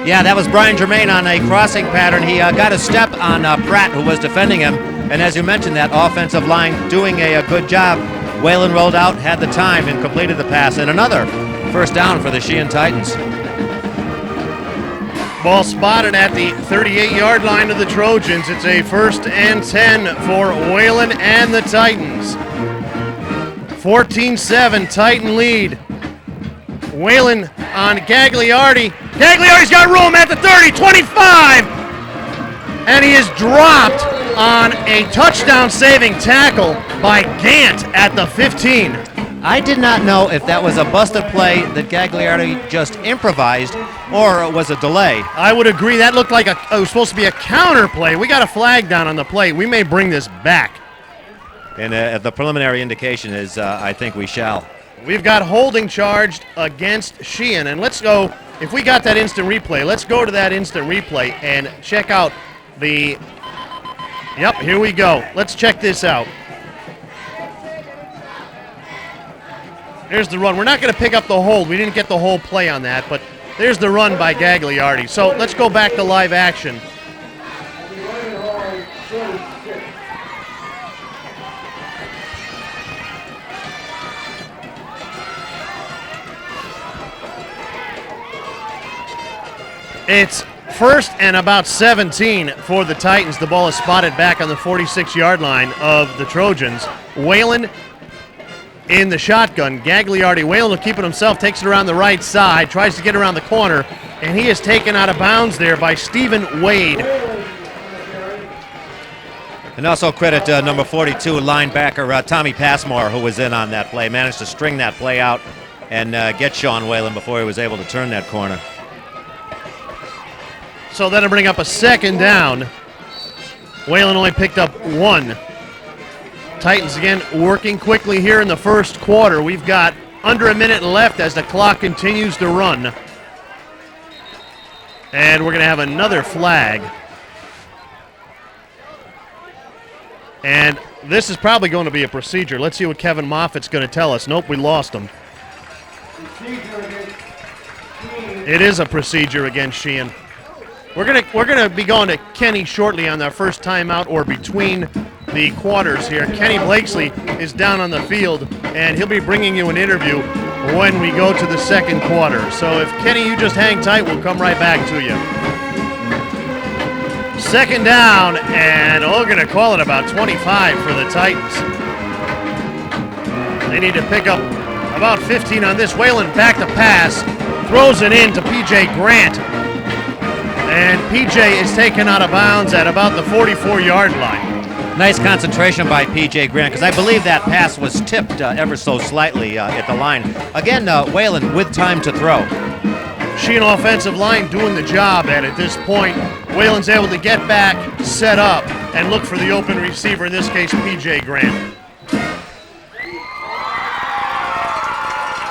Yeah, that was Brian Germain on a crossing pattern. He got a step on Pratt, who was defending him. And as you mentioned, that offensive line doing a good job. Whalen rolled out, had the time, and completed the pass. And another first down for the Sheehan Titans. Ball spotted at the 38-yard line of the Trojans. It's a 1st and 10 for Whalen and the Titans. 14-7, Titan lead. Whalen on Gagliardi. Gagliardi's got room at the 30, 25, and he is dropped on a touchdown-saving tackle by Gant at the 15. I did not know if that was a busted play that Gagliardi just improvised or it was a delay. I would agree. That looked like it was supposed to be a counter play. We got a flag down on the play. We may bring this back. And the preliminary indication is I think we shall. We've got holding charged against Sheehan. And let's go, if we got that instant replay, let's go to that instant replay and check out the, yep, here we go. Let's check this out. There's the run. We're not going to pick up the hold. We didn't get the whole play on that, but there's the run by Gagliardi. So let's go back to live action. It's 1st and about 17 for the Titans. The ball is spotted back on the 46-yard line of the Trojans. Whalen in the shotgun. Gagliardi, Whalen will keep it himself, takes it around the right side, tries to get around the corner, and he is taken out of bounds there by Stephen Wade. And also credit number 42 linebacker Tommy Passmore, who was in on that play, managed to string that play out and get Sean Whalen before he was able to turn that corner. So that'll bring up a second down. Whalen only picked up 1. Titans again working quickly here in the first quarter. We've got under a minute left as the clock continues to run. And we're going to have another flag. And this is probably going to be a procedure. Let's see what Kevin Moffitt's going to tell us. Nope, we lost him. It is a procedure against Sheehan. We're gonna be going to Kenny shortly on the first timeout or between the quarters here. Kenny Blakesley is down on the field, and he'll be bringing you an interview when we go to the second quarter. So if Kenny, you just hang tight, we'll come right back to you. Second down, and we're gonna call it about 25 for the Titans. They need to pick up about 15 on this. Whalen back to pass, throws it in to P.J. Grant. And P.J. is taken out of bounds at about the 44-yard line. Nice concentration by P.J. Grant, because I believe that pass was tipped ever so slightly at the line. Again, Whalen with time to throw. Sheehan offensive line doing the job at this point. Whalen's able to get back, set up, and look for the open receiver, in this case, P.J. Grant.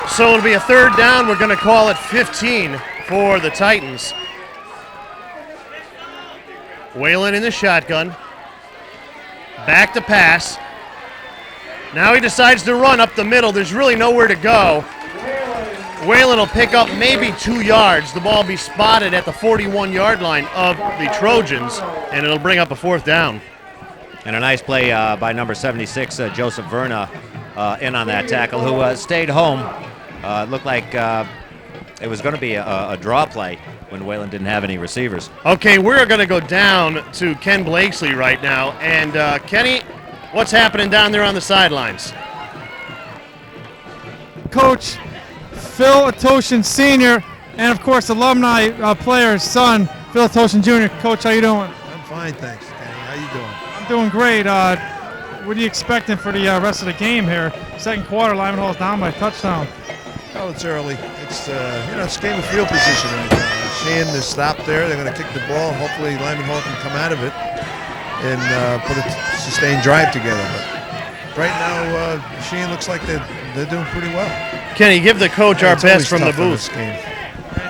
So it'll be a third down. We're going to call it 15 for the Titans. Whalen in the shotgun. Back to pass. Now he decides to run up the middle. There's really nowhere to go. Whalen will pick up maybe 2 yards. The ball will be spotted at the 41-yard line of the Trojans, and it'll bring up a fourth down. And a nice play by number 76, Joseph Verna, in on that tackle, who stayed home. It looked like it was going to be a draw play when Whalen didn't have any receivers. Okay, we're going to go down to Ken Blakesley right now. And Kenny, what's happening down there on the sidelines? Coach Phil Atoshin Sr. and, of course, alumni player's son, Phil Atoshin Jr. Coach, how you doing? I'm fine, thanks, Kenny. How you doing? I'm doing great. What are you expecting for the rest of the game here? Second quarter, Lyman Hall's down by a touchdown. Oh, it's early. It's it's a game of field position. Sheehan is stopped there. They're going to kick the ball. Hopefully, Lyman Hall can come out of it and put a sustained drive together. But right now, Sheehan looks like they're doing pretty well. Kenny, give the coach our It's best always from the tough in booth.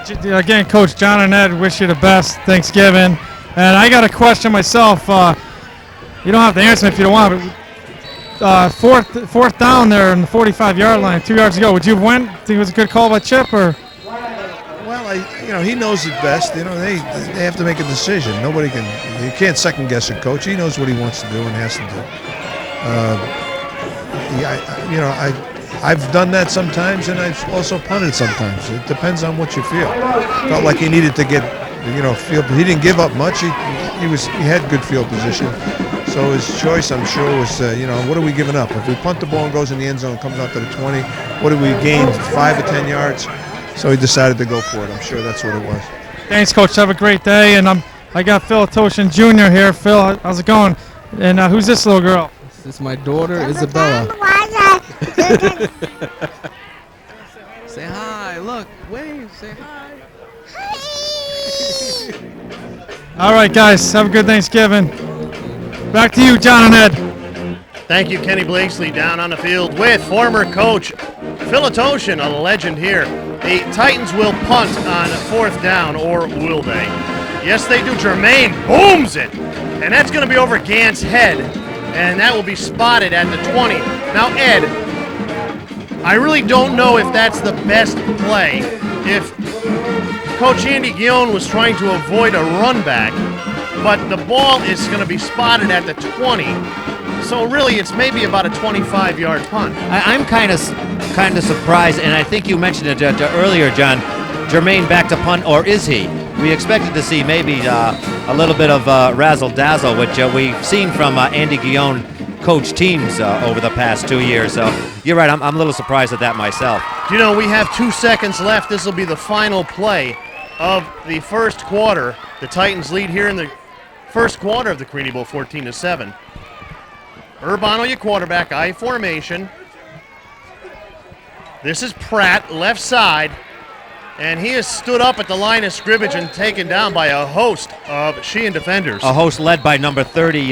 this game. Again, Coach John and Ed, wish you the best Thanksgiving. And I got a question myself. You don't have to answer me if you don't want, but fourth down there on the 45-yard line, 2 yards ago. Would you have went? Think it was a good call by Chip, or? Well, he knows it best. They have to make a decision. You can't second guess a coach. He knows what he wants to do and has to do. I've done that sometimes, and I've also punted sometimes. It depends on what you feel. Felt like he needed to get, field. He didn't give up much. He had good field position. So his choice, I'm sure, was, what are we giving up? If we punt the ball and goes in the end zone, comes out to the 20, what do we gain? 5 or 10 yards? So he decided to go for it. I'm sure that's what it was. Thanks, Coach. Have a great day. And I got Phil Atoshin Jr. here. Phil, how's it going? And who's this little girl? This is my daughter, Isabella. Say hi. Look, wave. Say hi. All right, guys. Have a good Thanksgiving. Back to you, John and Ed. Thank you, Kenny Blakesley, down on the field with former coach Phil Atoshin, a legend here. The Titans will punt on fourth down, or will they? Yes, they do. Jermaine booms it, and that's going to be over Gant's head, and that will be spotted at the 20. Now, Ed, I really don't know if that's the best play. If Coach Andy Guillon was trying to avoid a run back, but the ball is going to be spotted at the 20. So really, it's maybe about a 25-yard punt. I'm kind of surprised, and I think you mentioned it earlier, John. Jermaine back to punt, or is he? We expected to see maybe a little bit of razzle-dazzle, which we've seen from Andy Guillon coach teams over the past 2 years. So you're right, I'm a little surprised at that myself. We have 2 seconds left. This will be the final play of the first quarter. The Titans lead here in the first quarter of the Carini Bowl, 14-7. Urbano, your quarterback, I formation. This is Pratt, left side, and he has stood up at the line of scrimmage and taken down by a host of Sheehan defenders. A host led by number 30,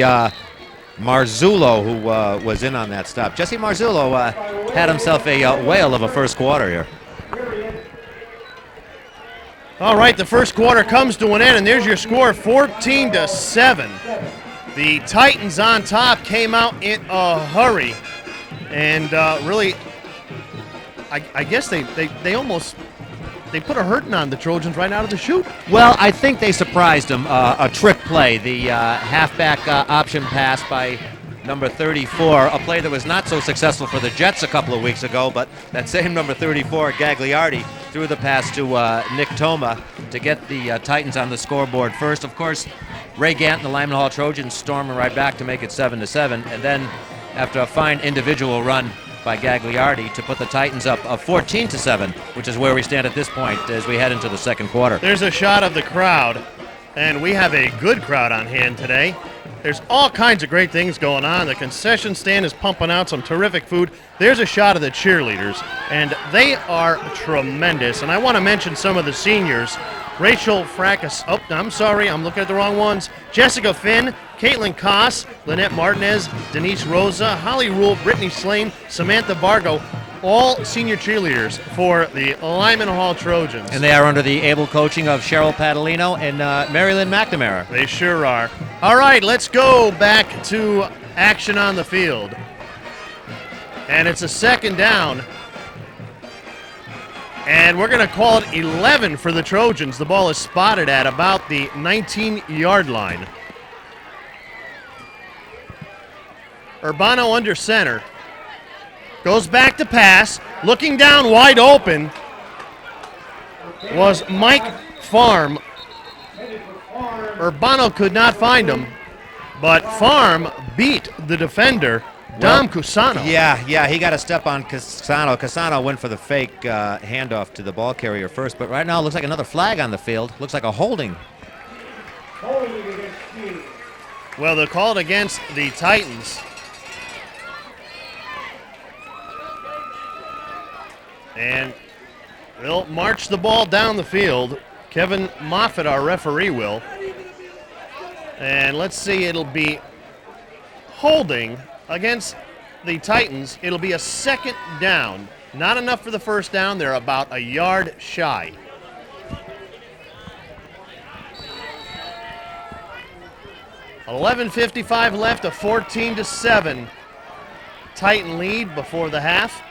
Marzullo, who was in on that stop. Jesse Marzullo had himself a whale of a first quarter here. All right, the first quarter comes to an end, and there's your score, 14-7. The Titans on top came out in a hurry, and really, I guess they almost they put a hurting on the Trojans right out of the chute. Well, I think they surprised him. A trick play, the halfback option pass by number 34, a play that was not so successful for the Jets a couple of weeks ago, but that same number 34, Gagliardi, threw the pass to Nick Toma to get the Titans on the scoreboard first. Of course, Ray Gant and the Lyman Hall Trojans storming right back to make it 7-7, and then after a fine individual run by Gagliardi to put the Titans up 14-7, which is where we stand at this point as we head into the second quarter. There's a shot of the crowd, and we have a good crowd on hand today. There's all kinds of great things going on. The concession stand is pumping out some terrific food. There's a shot of the cheerleaders, and they are tremendous. And I want to mention some of the seniors. Rachel Fracas, oh, I'm sorry, I'm looking at the wrong ones. Jessica Finn, Caitlin Koss, Lynette Martinez, Denise Rosa, Holly Rule, Brittany Slane, Samantha Bargo, all senior cheerleaders for the Lyman Hall Trojans. And they are under the able coaching of Cheryl Padalino and Marilyn McNamara. They sure are. All right, let's go back to action on the field. And it's a second down. And we're going to call it 11 for the Trojans. The ball is spotted at about the 19-yard line. Urbano under center. Goes back to pass. Looking down wide open was Mike Farm. Urbano could not find him, but Farm beat the defender, Dom Cusano. Yeah, he got a step on Cusano. Cusano went for the fake handoff to the ball carrier first, but right now it looks like another flag on the field. Looks like a holding. Well, they're called against the Titans. And they'll march the ball down the field. Kevin Moffitt, our referee, will. And let's see, it'll be holding against the Titans. It'll be a second down. Not enough for the first down. They're about a yard shy. $11:55 left, a 14-7 Titan lead before the half.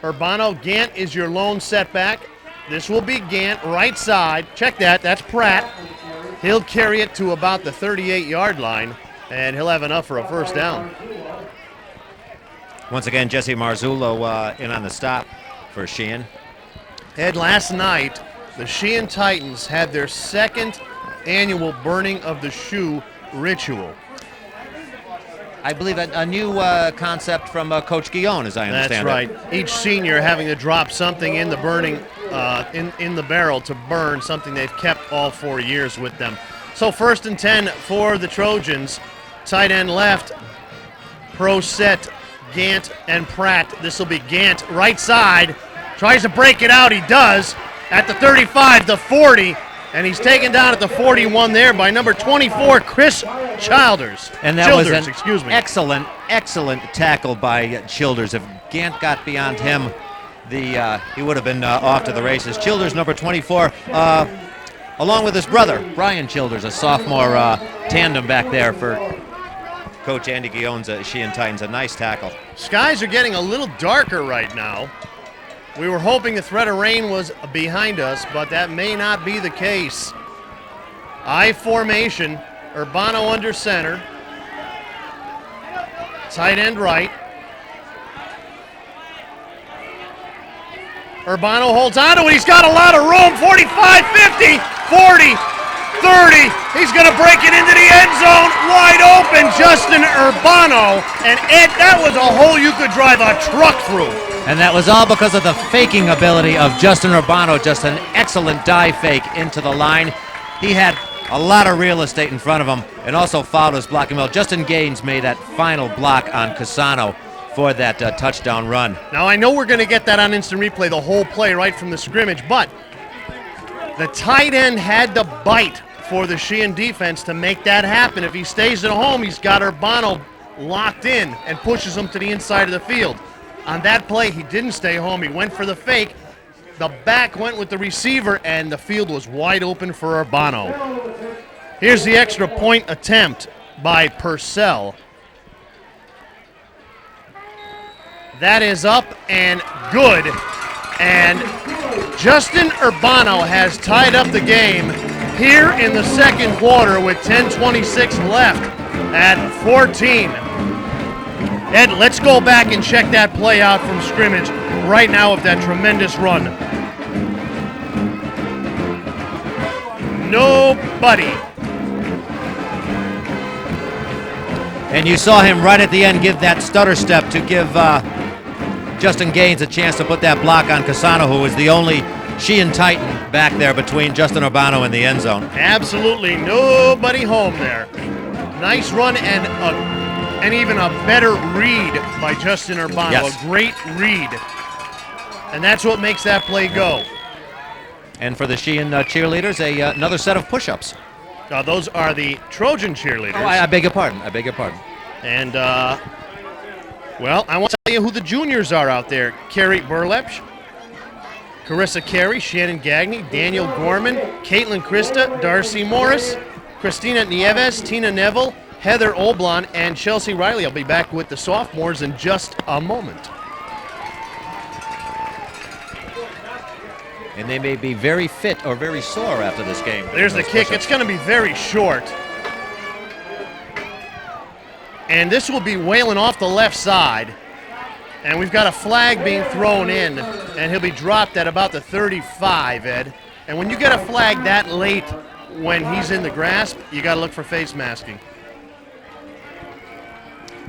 Urbano, Gant is your lone setback. This will be Gant, right side. Check that, that's Pratt. He'll carry it to about the 38-yard line, and he'll have enough for a first down. Once again, Jesse Marzullo in on the stop for Sheehan. Ed, last night, the Sheehan Titans had their second annual burning of the shoe ritual. I believe a new concept from Coach Guillon, as I understand That's right. it. Each senior having to drop something in the burning, in the barrel to burn, something they've kept all 4 years with them. So 1st and 10 for the Trojans. Tight end left, pro set, Gant and Pratt. This will be Gant, right side. Tries to break it out, he does. At the 35, the 40, and he's taken down at the 41 there by number 24, Chris Childers. And that was an excuse me. excellent tackle by Childers. If Gant got beyond him, he would have been off to the races. Childers, number 24, along with his brother, Brian Childers, a sophomore tandem back there for Coach Andy Guillon's Sheehan Titans. A nice tackle. Skies are getting a little darker right now. We were hoping the threat of rain was behind us, but that may not be the case. I formation, Urbano under center. Tight end right. Urbano holds on to it. He's got a lot of room. 45, 50, 40, 30. He's going to break it into the end zone. Wide open, Justin Urbano. And Ed, that was a hole you could drive a truck through. And that was all because of the faking ability of Justin Urbano. Just an excellent dive fake into the line. He had a lot of real estate in front of him and also fouled his blocking well. Justin Gaines made that final block on Cusano for that touchdown run. Now, I know we're going to get that on instant replay, the whole play right from the scrimmage, but the tight end had to bite for the Sheehan defense to make that happen. If he stays at home, he's got Urbano locked in and pushes him to the inside of the field. On that play, he didn't stay home. He went for the fake. The back went with the receiver, and the field was wide open for Urbano. Here's the extra point attempt by Purcell. That is up and good. And Justin Urbano has tied up the game here in the second quarter with 10:26 left at 14. Ed, let's go back and check that play out from scrimmage right now of that tremendous run. Nobody. And you saw him right at the end give that stutter step to give Justin Gaines a chance to put that block on Casano, who was the only Sheehan Titan back there between Justin Urbano and the end zone. Absolutely nobody home there. Nice run and even a better read by Justin Urbano. Yes. A great read. And that's what makes that play go. And for the Sheehan cheerleaders, another set of push-ups. Those are the Trojan cheerleaders. Oh, I beg your pardon. And, well, I want to tell you who the juniors are out there. Carrie Burlepsch, Carissa Carey, Shannon Gagne, Daniel Gorman, Caitlin Christa, Darcy Morris, Christina Nieves, Tina Neville, Heather Oblon, and Chelsea Riley. I'll be back with the sophomores in just a moment. And they may be very fit or very sore after this game. There's the kick. It's going to be very short. And this will be Whalen off the left side. And we've got a flag being thrown in, and he'll be dropped at about the 35, Ed. And when you get a flag that late when he's in the grasp, you got to look for face masking.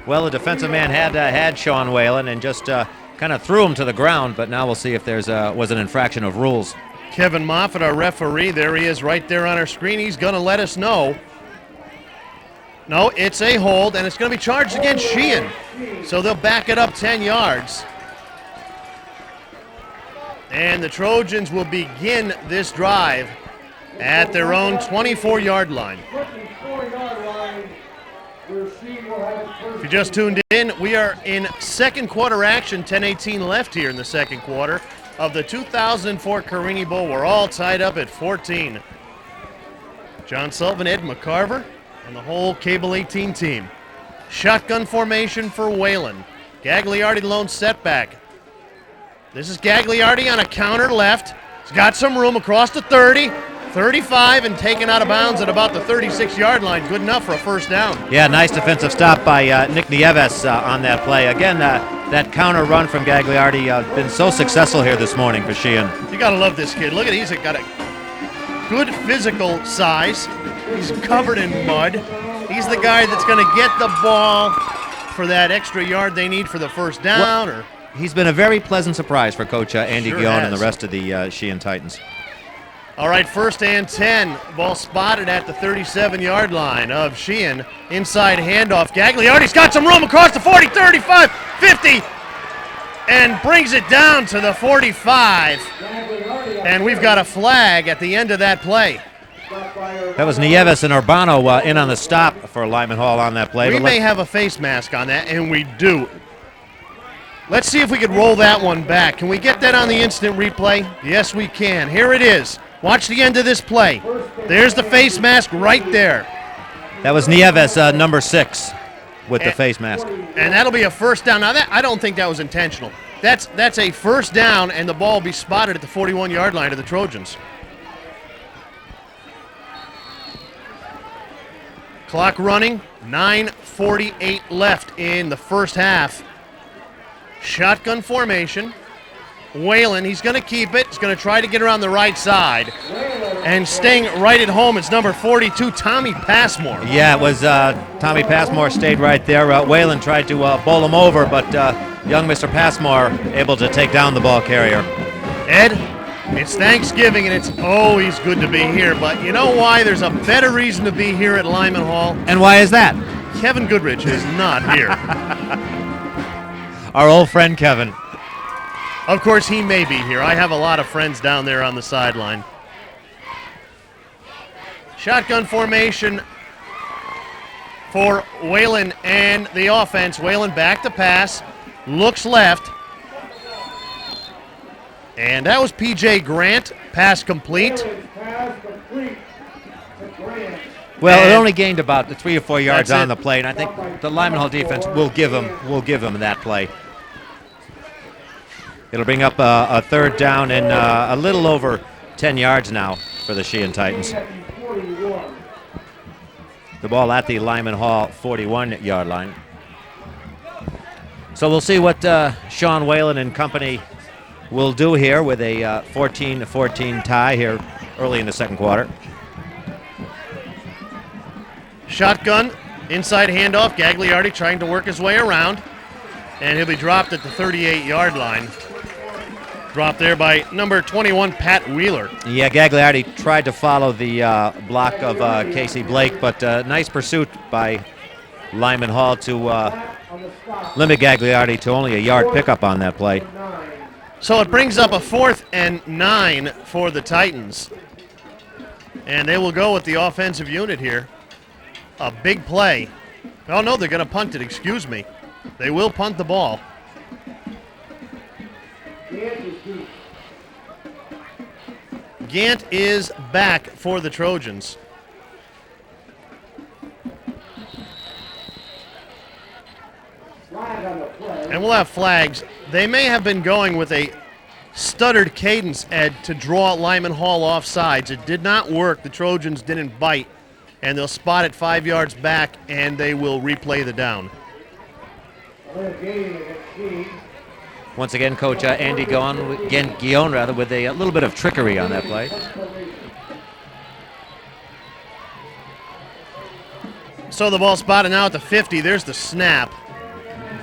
Well, the defensive man had Sean Whalen and just kind of threw him to the ground, but now we'll see if there's was an infraction of rules. Kevin Moffitt, our referee, there he is right there on our screen. He's going to let us know. No, it's a hold, and it's going to be charged against Sheehan. So they'll back it up 10 yards. And the Trojans will begin this drive at their own 24-yard line. If you just tuned in, we are in second quarter action, 10:18 left here in the second quarter of the 2004 Carini Bowl. We're all tied up at 14. John Sullivan, Ed McCarver, and the whole Cable 18 team. Shotgun formation for Whalen. Gagliardi lone setback. This is Gagliardi on a counter left. He's got some room across the 30. 35 and taken out of bounds at about the 36-yard line. Good enough for a first down. Yeah, nice defensive stop by Nick Nieves on that play. Again, that counter run from Gagliardi been so successful here this morning for Sheehan. You got to love this kid. Look at he's got a good physical size. He's covered in mud. He's the guy that's going to get the ball for that extra yard they need for the first down. Well, he's been a very pleasant surprise for Coach Andy Sure Guillaume and has. the rest of the Sheehan Titans. All right, first and 10. Ball spotted at the 37-yard line of Sheehan. Inside handoff. Gagliardi's got some room across the 40, 35, 50, and brings it down to the 45. And we've got a flag at the end of that play. That was Nieves and Urbano in on the stop for Lyman Hall on that play. We but may have a face mask on that, and we do. Let's see if we could roll that one back. Can we get that on the instant replay? Yes, we can. Here it is. Watch the end of this play. There's the face mask right there. That was Nieves, number 6, with the face mask. And that'll be a first down. Now, I don't think that was intentional. That's a first down, and the ball will be spotted at the 41-yard line of the Trojans. Clock running, 9:48 left in the first half. Shotgun formation. Whalen, he's going to keep it. He's going to try to get around the right side. And staying right at home, it's number 42, Tommy Passmore. Yeah, it was Tommy Passmore stayed right there. Whalen tried to bowl him over, but young Mr. Passmore able to take down the ball carrier. Ed, it's Thanksgiving, and it's always good to be here. But you know why? There's a better reason to be here at Lyman Hall. And why is that? Kevin Goodrich is not here. Our old friend Kevin. Of course, he may be here. I have a lot of friends down there on the sideline. Shotgun formation for Whalen and the offense. Whalen back to pass, looks left. And that was P.J. Grant, pass complete. Well, it only gained about 3 or 4 yards That's on it. the play, and I think the Lyman Hall defense will give him that play. It'll bring up a third down and a little over 10 yards now for the Sheehan Titans. The ball at the Lyman Hall 41-yard line. So we'll see what Sean Whalen and company will do here with a 14-14 tie here early in the second quarter. Shotgun, inside handoff. Gagliardi trying to work his way around. And he'll be dropped at the 38-yard line. Dropped there by number 21, Pat Wheeler. Yeah, Gagliardi tried to follow the block of Casey Blake, but nice pursuit by Lyman Hall to limit Gagliardi to only a yard pickup on that play. So it brings up a 4th and 9 for the Titans. And they will go with the offensive unit here. A big play. Oh, no, they're going to punt it. Excuse me. They will punt the ball. Gant is back for the Trojans. And we'll have flags. They may have been going with a stuttered cadence, Ed, to draw Lyman Hall off sides. It did not work. The Trojans didn't bite. And they'll spot it 5 yards back, and they will replay the down. Once again, Coach Andy Guillon with a little bit of trickery on that play. So the ball spotted now at the 50. There's the snap.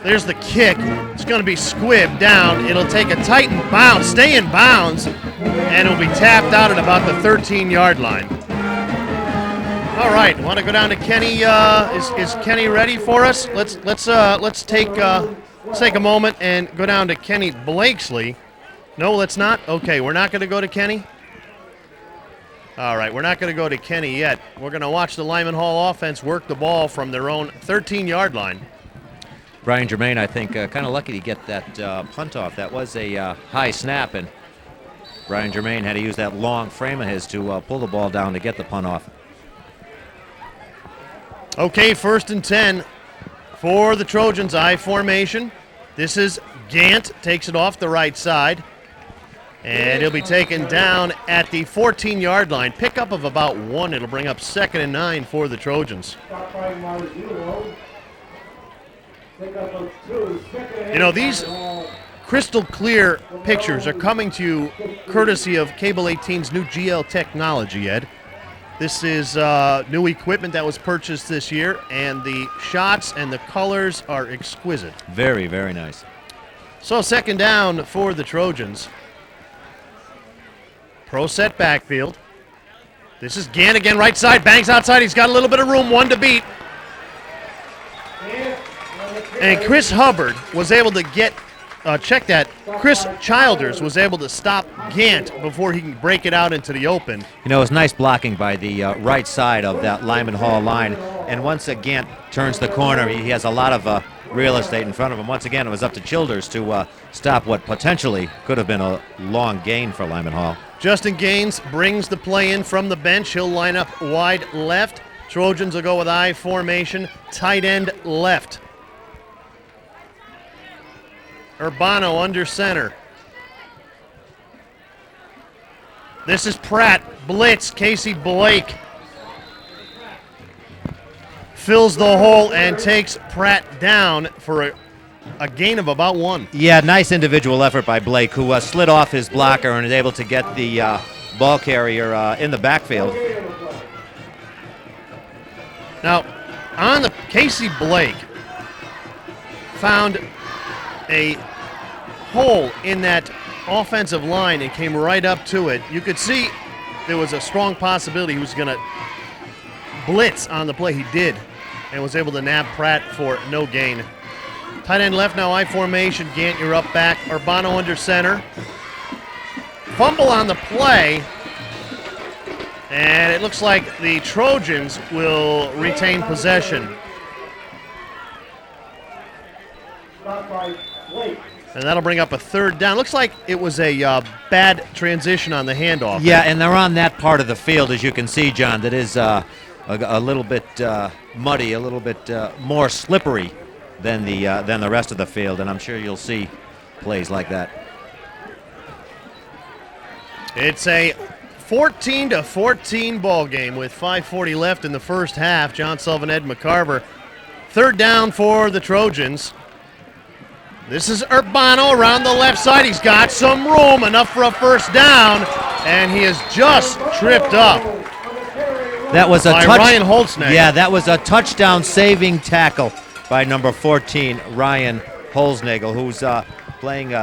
There's the kick. It's going to be squibbed down. It'll take a Titan bounce, stay in bounds, and it'll be tapped out at about the 13-yard line. All right, want to go down to Kenny? Is Kenny ready for us? Let's take a moment and go down to Kenny Blakesley. No, let's not. Okay, we're not going to go to Kenny. All right, we're not going to go to Kenny yet. We're going to watch the Lyman Hall offense work the ball from their own 13-yard line. Brian Germain, I think, kind of lucky to get that punt off. That was a high snap, and Brian Germain had to use that long frame of his to pull the ball down to get the punt off. Okay, 1st and 10 for the Trojans, I formation. This is Gant, takes it off the right side. And he'll be taken down at the 14-yard line. Pickup of about 1. It'll bring up 2nd and 9 for the Trojans. You know, these crystal clear pictures are coming to you courtesy of Cable 18's new GL technology, Ed. This is new equipment that was purchased this year, and the shots and the colors are exquisite. Very, very nice. So 2nd down for the Trojans. Pro set backfield. This is Gant again, right side, bangs outside. He's got a little bit of room, 1 to beat. And Chris Hubbard was able to get, check that, Chris Childers was able to stop Gant before he can break it out into the open. You know, it was nice blocking by the right side of that Lyman Hall line. And once Gant turns the corner, he has a lot of real estate in front of him. Once again, it was up to Childers to stop what potentially could have been a long gain for Lyman Hall. Justin Gaines brings the play in from the bench. He'll line up wide left. Trojans will go with I formation, tight end left. Urbano under center. This is Pratt, blitz, Casey Blake. Fills the hole and takes Pratt down for a gain of about 1. Yeah, nice individual effort by Blake, who slid off his blocker and is able to get the ball carrier in the backfield. Now, on the Casey Blake found a hole in that offensive line and came right up to it. You could see there was a strong possibility he was going to blitz on the play. He did, and was able to nab Pratt for no gain. Tight end left now, I formation. Gant, you're up back. Urbano under center. Fumble on the play. And it looks like the Trojans will retain possession. And that'll bring up a 3rd down. Looks like it was a bad transition on the handoff. Yeah, and they're on that part of the field, as you can see, John, that is a little bit muddy, a little bit more slippery than the rest of the field, and I'm sure you'll see plays like that. It's a 14-14 ball game with 5:40 left in the first half. John Sullivan, Ed McCarver. Third down for the Trojans. This is Urbano around the left side. He's got some room, enough for a first down, and he is just tripped up. That was by Ryan Holznagel. Yeah, that was a touchdown-saving tackle by number 14, Ryan Holznagel, who's playing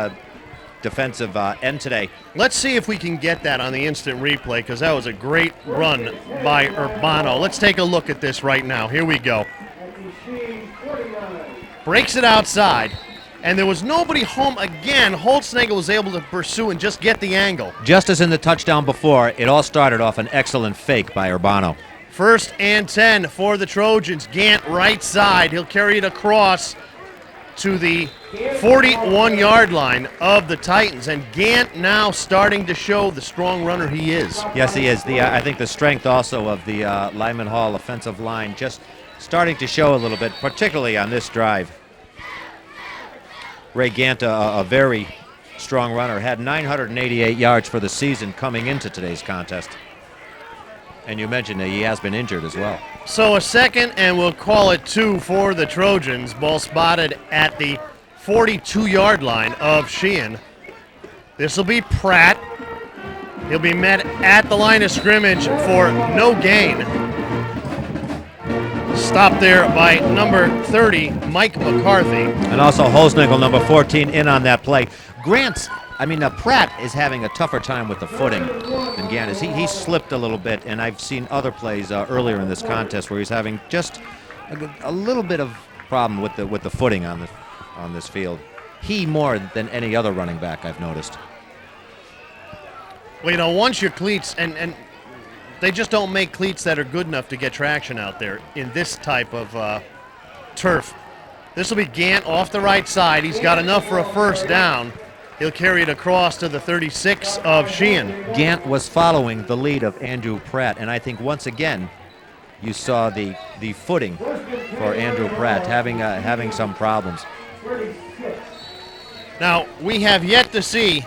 defensive end today. Let's see if we can get that on the instant replay, because that was a great run by Urbano. Let's take a look at this right now. Here we go. Breaks it outside, and there was nobody home again. Holznagel was able to pursue and just get the angle. Just as in the touchdown before, it all started off an excellent fake by Urbano. 1st and 10 for the Trojans. Gant right side. He'll carry it across to the 41-yard line of the Titans, and Gant now starting to show the strong runner he is. Yes, he is. I think the strength also of the Lyman Hall offensive line just starting to show a little bit, particularly on this drive. Ray Gant, a very strong runner, had 988 yards for the season coming into today's contest. And you mentioned that he has been injured as well. So a second, and we'll call it 2 for the Trojans. Ball spotted at the 42-yard line of Sheehan. This will be Pratt. He'll be met at the line of scrimmage for no gain. Stopped there by number 30, Mike McCarthy. And also Holznagel, number 14, in on that play. Pratt is having a tougher time with the footing than Gant is. He slipped a little bit, and I've seen other plays earlier in this contest where he's having just a little bit of problem with the footing on this field. He more than any other running back I've noticed. Well, once your cleats, and they just don't make cleats that are good enough to get traction out there in this type of turf. This will be Gant off the right side. He's got enough for a first down. He'll carry it across to the 36 of Sheehan. Gant was following the lead of Andrew Pratt, and I think once again you saw the footing for Andrew Pratt having some problems. Now, we have yet to see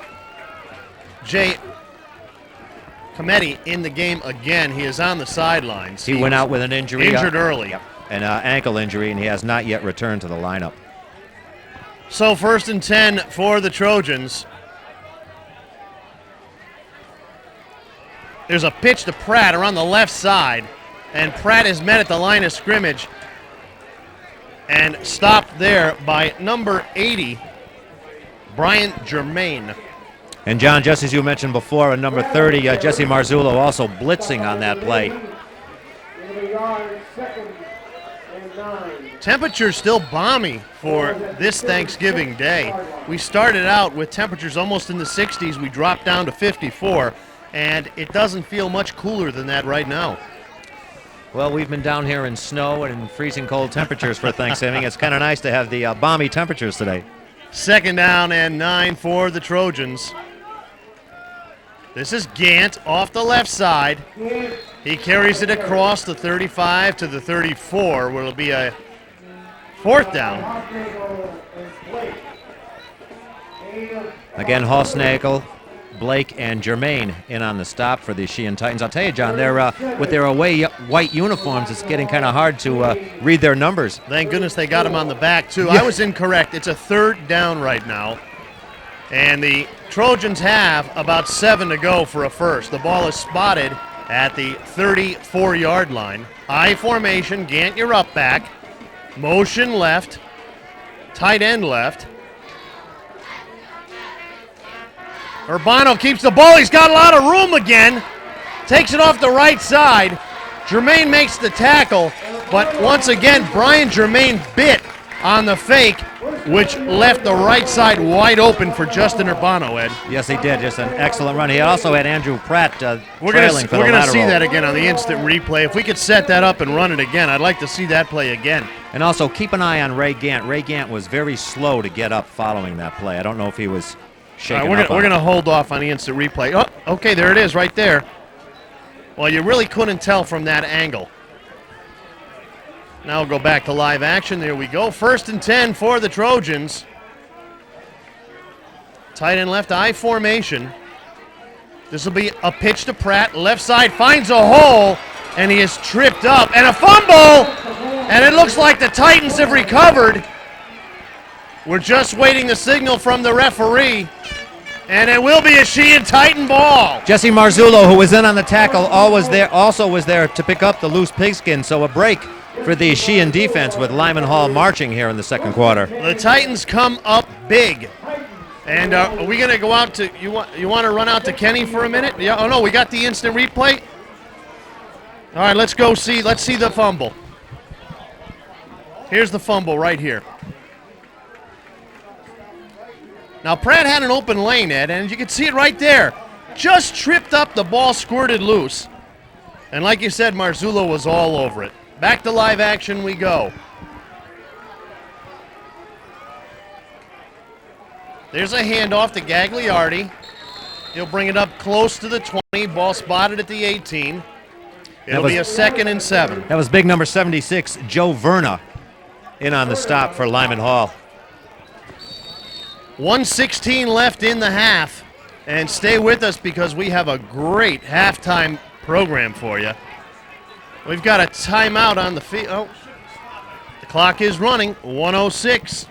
Jay Cometti in the game again. He is on the sidelines. He went out with an injury. Injured early. Yep, an ankle injury, and he has not yet returned to the lineup. So 1st and 10 for the Trojans. There's a pitch to Pratt around the left side, and Pratt is met at the line of scrimmage and stopped there by number 80, Brian Germain. And John, just as you mentioned before, and number 30, Jesse Marzullo also blitzing on that play. Temperatures still balmy for this Thanksgiving Day. We started out with temperatures almost in the 60s. We dropped down to 54, and it doesn't feel much cooler than that right now. Well, we've been down here in snow and in freezing cold temperatures for Thanksgiving. It's kind of nice to have the balmy temperatures today. 2nd down and 9 for the Trojans. This is Gant off the left side. He carries it across the 35 to the 34, where it'll be a 4th down. Again, Holznagel, Blake, and Germain in on the stop for the Sheehan Titans. I'll tell you, John, they're with their away white uniforms, it's getting kind of hard to read their numbers. Thank goodness they got them on the back, too. Yeah. I was incorrect. It's a 3rd down right now. And the Trojans have about 7 to go for a first. The ball is spotted at the 34-yard line. I formation, Gant, you're up back. Motion left. Tight end left. Urbano keeps the ball. He's got a lot of room again. Takes it off the right side. Germain makes the tackle, but once again, Brian Germain bit on the fake, which left the right side wide open for Justin Urbano, Ed. Yes, he did. Just an excellent run. He also had Andrew Pratt We're trailing for the going to lateral. see that again on the instant replay. If we could set that up and run it again, I'd like to see that play again. And also keep an eye on Ray Gant. Ray Gant was very slow to get up following that play. I don't know if he was shaking up. We're going to hold off on the instant replay. Oh, okay, there it is right there. Well, you really couldn't tell from that angle. Now we'll go back to live action. There we go. 1st and 10 for the Trojans. Tight end left I formation. This will be a pitch to Pratt. Left side finds a hole, and he is tripped up. And a fumble! And it looks like the Titans have recovered. We're just waiting the signal from the referee. And it will be a Sheehan Titan ball. Jesse Marzullo, who was in on the tackle, also was there to pick up the loose pigskin. So a break for the Sheehan defense with Lyman Hall marching here in the second quarter. The Titans come up big. And are we going to go out to, you want to run out to Kenny for a minute? Yeah. Oh, no, we got the instant replay. All right, let's see the fumble. Here's the fumble right here. Now, Pratt had an open lane, Ed, and you can see it right there. Just tripped up, the ball squirted loose. And like you said, Marzullo was all over it. Back to live action we go. There's a handoff to Gagliardi. He'll bring it up close to the 20. Ball spotted at the 18. It'll be a 2nd and 7. That was big number 76, Joe Verna, in on the stop for Lyman Hall. 1:16 left in the half. And stay with us because we have a great halftime program for you. We've got a timeout on the field. Oh, the clock is running. 1:06.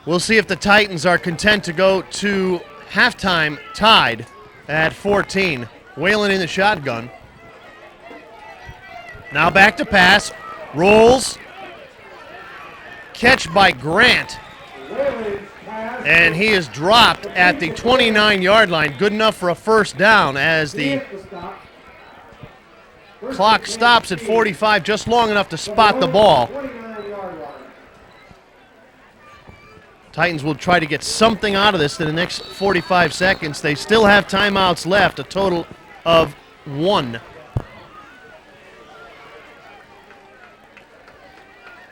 We'll see if the Titans are content to go to halftime tied at 14. Whalen in the shotgun. Now back to pass. Rolls. Catch by Grant. And he is dropped at the 29-yard line. Good enough for a first down as the clock stops at 45, just long enough to spot the ball. Titans will try to get something out of this in the next 45 seconds. They still have timeouts left, a total of 1.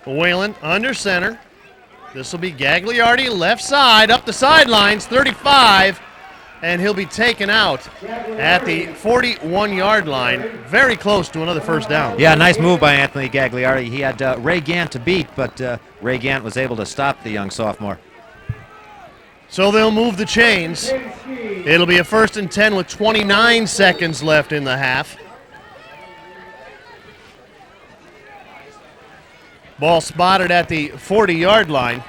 Whalen under center. This will be Gagliardi left side, up the sidelines, 35, and he'll be taken out at the 41-yard line, very close to another first down. Yeah, nice move by Anthony Gagliardi. He had Ray Gant to beat, but Ray Gant was able to stop the young sophomore. So they'll move the chains. It'll be a 1st and 10 with 29 seconds left in the half. Ball spotted at the 40-yard line.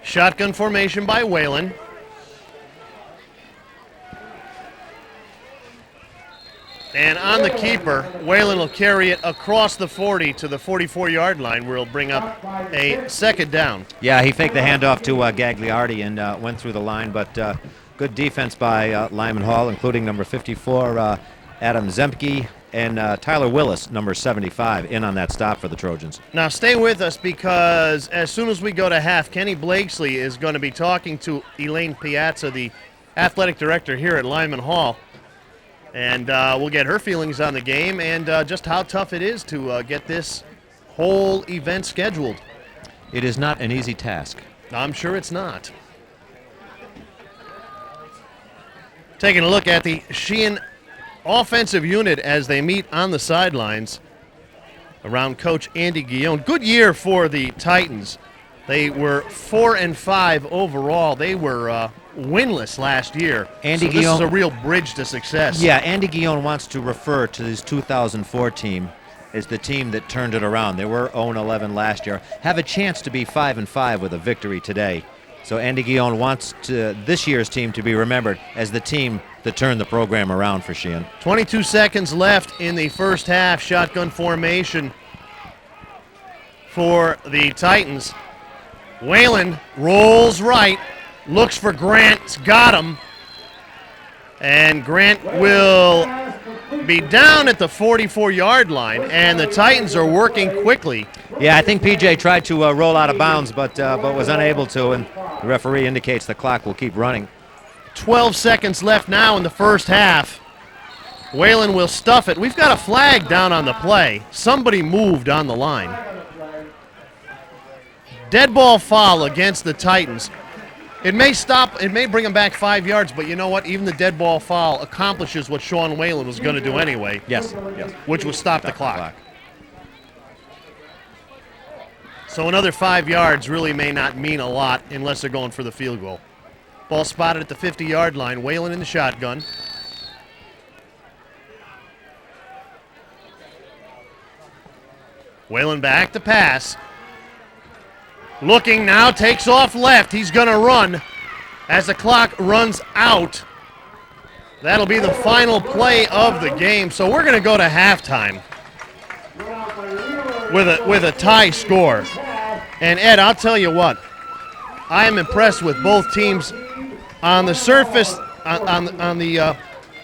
Shotgun formation by Whalen. And on the keeper, Whalen will carry it across the 40 to the 44-yard line where he'll bring up a 2nd down. Yeah, he faked the handoff to Gagliardi and went through the line, but good defense by Lyman Hall, including number 54, Adam Zemke, and Tyler Willis, number 75, in on that stop for the Trojans. Now stay with us because as soon as we go to half, Kenny Blakesley is going to be talking to Elaine Piazza, the athletic director here at Lyman Hall. And we'll get her feelings on the game and just how tough it is to get this whole event scheduled. It is not an easy task. I'm sure it's not. Taking a look at the Sheehan offensive unit as they meet on the sidelines around Coach Andy Guillon. Good year for the Titans. They were 4-5 overall. They were winless last year. Andy so Guillon, this is a real bridge to success. Yeah, Andy Guillon wants to refer to his 2004 team as the team that turned it around. They were 0-11 last year. Have a chance to be 5-5 with a victory today. So Andy Guillon wants this year's team to be remembered as the team that turned the program around for Sheehan. 22 seconds left in the first half. Shotgun formation for the Titans. Whalen rolls right, looks for Grant, got him. And Grant will be down at the 44-yard line, and the Titans are working quickly. Yeah, I think PJ tried to roll out of bounds, but was unable to, and the referee indicates the clock will keep running. 12 seconds left now in the first half. Whalen will stuff it. We've got a flag down on the play. Somebody moved on the line. Dead ball foul against the Titans. It may stop, it may bring them back 5 yards, but you know what? Even the dead ball foul accomplishes what Sean Whalen was going to do anyway. Yes. Which was stop the clock. So another 5 yards really may not mean a lot unless they're going for the field goal. Ball spotted at the 50-yard line. Whalen in the shotgun. Whalen back to pass. Looking now, takes off left. He's going to run as the clock runs out. That'll be the final play of the game. So we're going to go to halftime with a tie score. And Ed, I'll tell you what, I am impressed with both teams on the surface, on the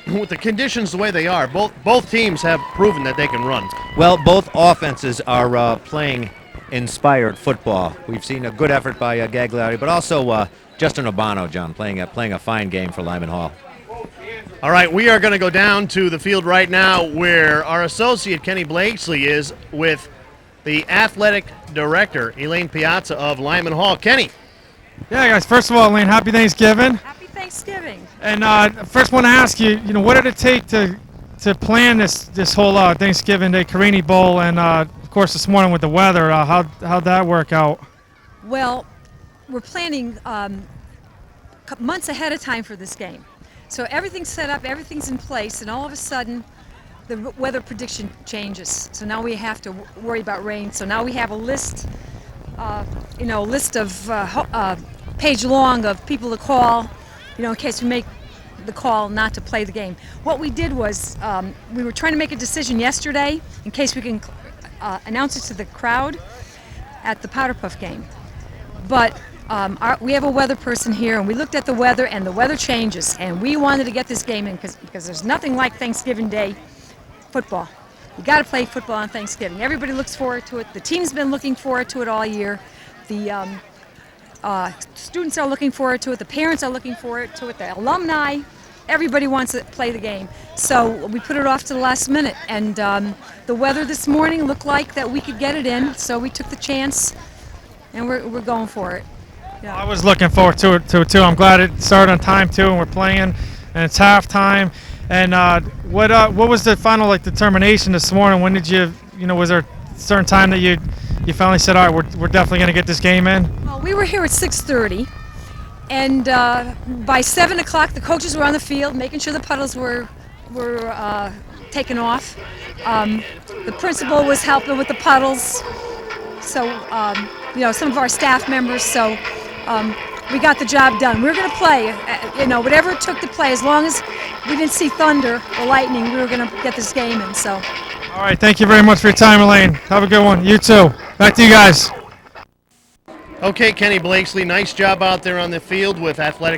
with the conditions the way they are. Both teams have proven that they can run. Well, both offenses are playing inspired football. We've seen a good effort by Gagliardi, but also Justin Urbano, John, playing a fine game for Lyman Hall. All right, we are going to go down to the field right now where our associate Kenny Blakesley is with the athletic director, Elaine Piazza of Lyman Hall. Kenny. Yeah, guys, first of all, Elaine, happy Thanksgiving. Happy Thanksgiving. And first want to ask you, what did it take to plan this whole Thanksgiving Day Carini Bowl, and of course this morning with the weather, how'd that work out? Well, we're planning months ahead of time for this game. So everything's set up, everything's in place, and all of a sudden the weather prediction changes. So now we have to worry about rain. So now we have a list, page long of people to call, in case we make the call not to play the game. What we did was we were trying to make a decision yesterday in case we can announce it to the crowd at the Powder Puff game. But we have a weather person here, and we looked at the weather, and the weather changes, and we wanted to get this game in because there's nothing like Thanksgiving Day football. You got to play football on Thanksgiving. Everybody looks forward to it. The team's been looking forward to it all year. The students are looking forward to it. The parents are looking forward to it. The alumni, everybody wants to play the game. So we put it off to the last minute, and the weather this morning looked like that we could get it in, so we took the chance, and we're going for it. Yeah. I was looking forward to it too. I'm glad it started on time too, and we're playing, and it's halftime. And what was the final determination this morning? When did you was there a certain time that you finally said, all right, we're definitely going to get this game in? Well, we were here at 6:30, and by 7 o'clock the coaches were on the field making sure the puddles were taken off. The principal was helping with the puddles, so some of our staff members. So we got the job done. We were going to play, whatever it took to play. As long as we didn't see thunder or lightning, we were going to get this game in. So. All right, thank you very much for your time, Elaine. Have a good one. You too. Back to you guys. Okay, Kenny Blakesley, nice job out there on the field with athletic